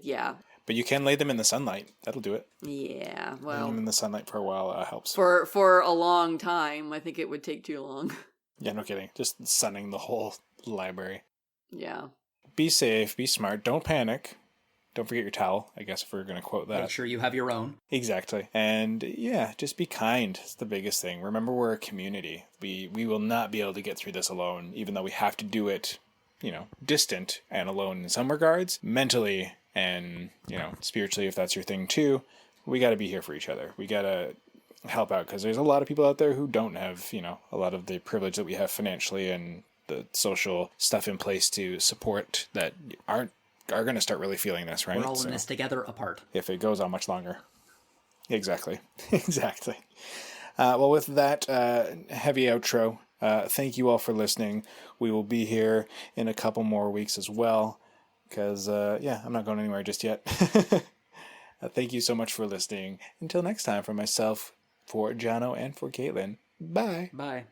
yeah. But you can lay them in the sunlight. That'll do it. Yeah, well. Laying them in the sunlight for a while helps. For a long time. I think it would take too long. Yeah, no kidding. Just sunning the whole library. Yeah. Be safe, be smart, don't panic. Don't forget your towel, I guess, if we're going to quote that. Make sure you have your own. Exactly. And yeah, just be kind. It's the biggest thing. Remember, we're a community. We will not be able to get through this alone, even though we have to do it, distant and alone in some regards. Mentally and, spiritually, if that's your thing too, we got to be here for each other. We got to help out, because there's a lot of people out there who don't have, a lot of the privilege that we have financially and the social stuff in place to support that are going to start really feeling this, right? We're all in this together apart. If it goes on much longer. Exactly. Exactly. Well, with that heavy outro, thank you all for listening. We will be here in a couple more weeks as well, because, I'm not going anywhere just yet. Thank you so much for listening. Until next time, for myself, for Jono, and for Caitlin, bye. Bye.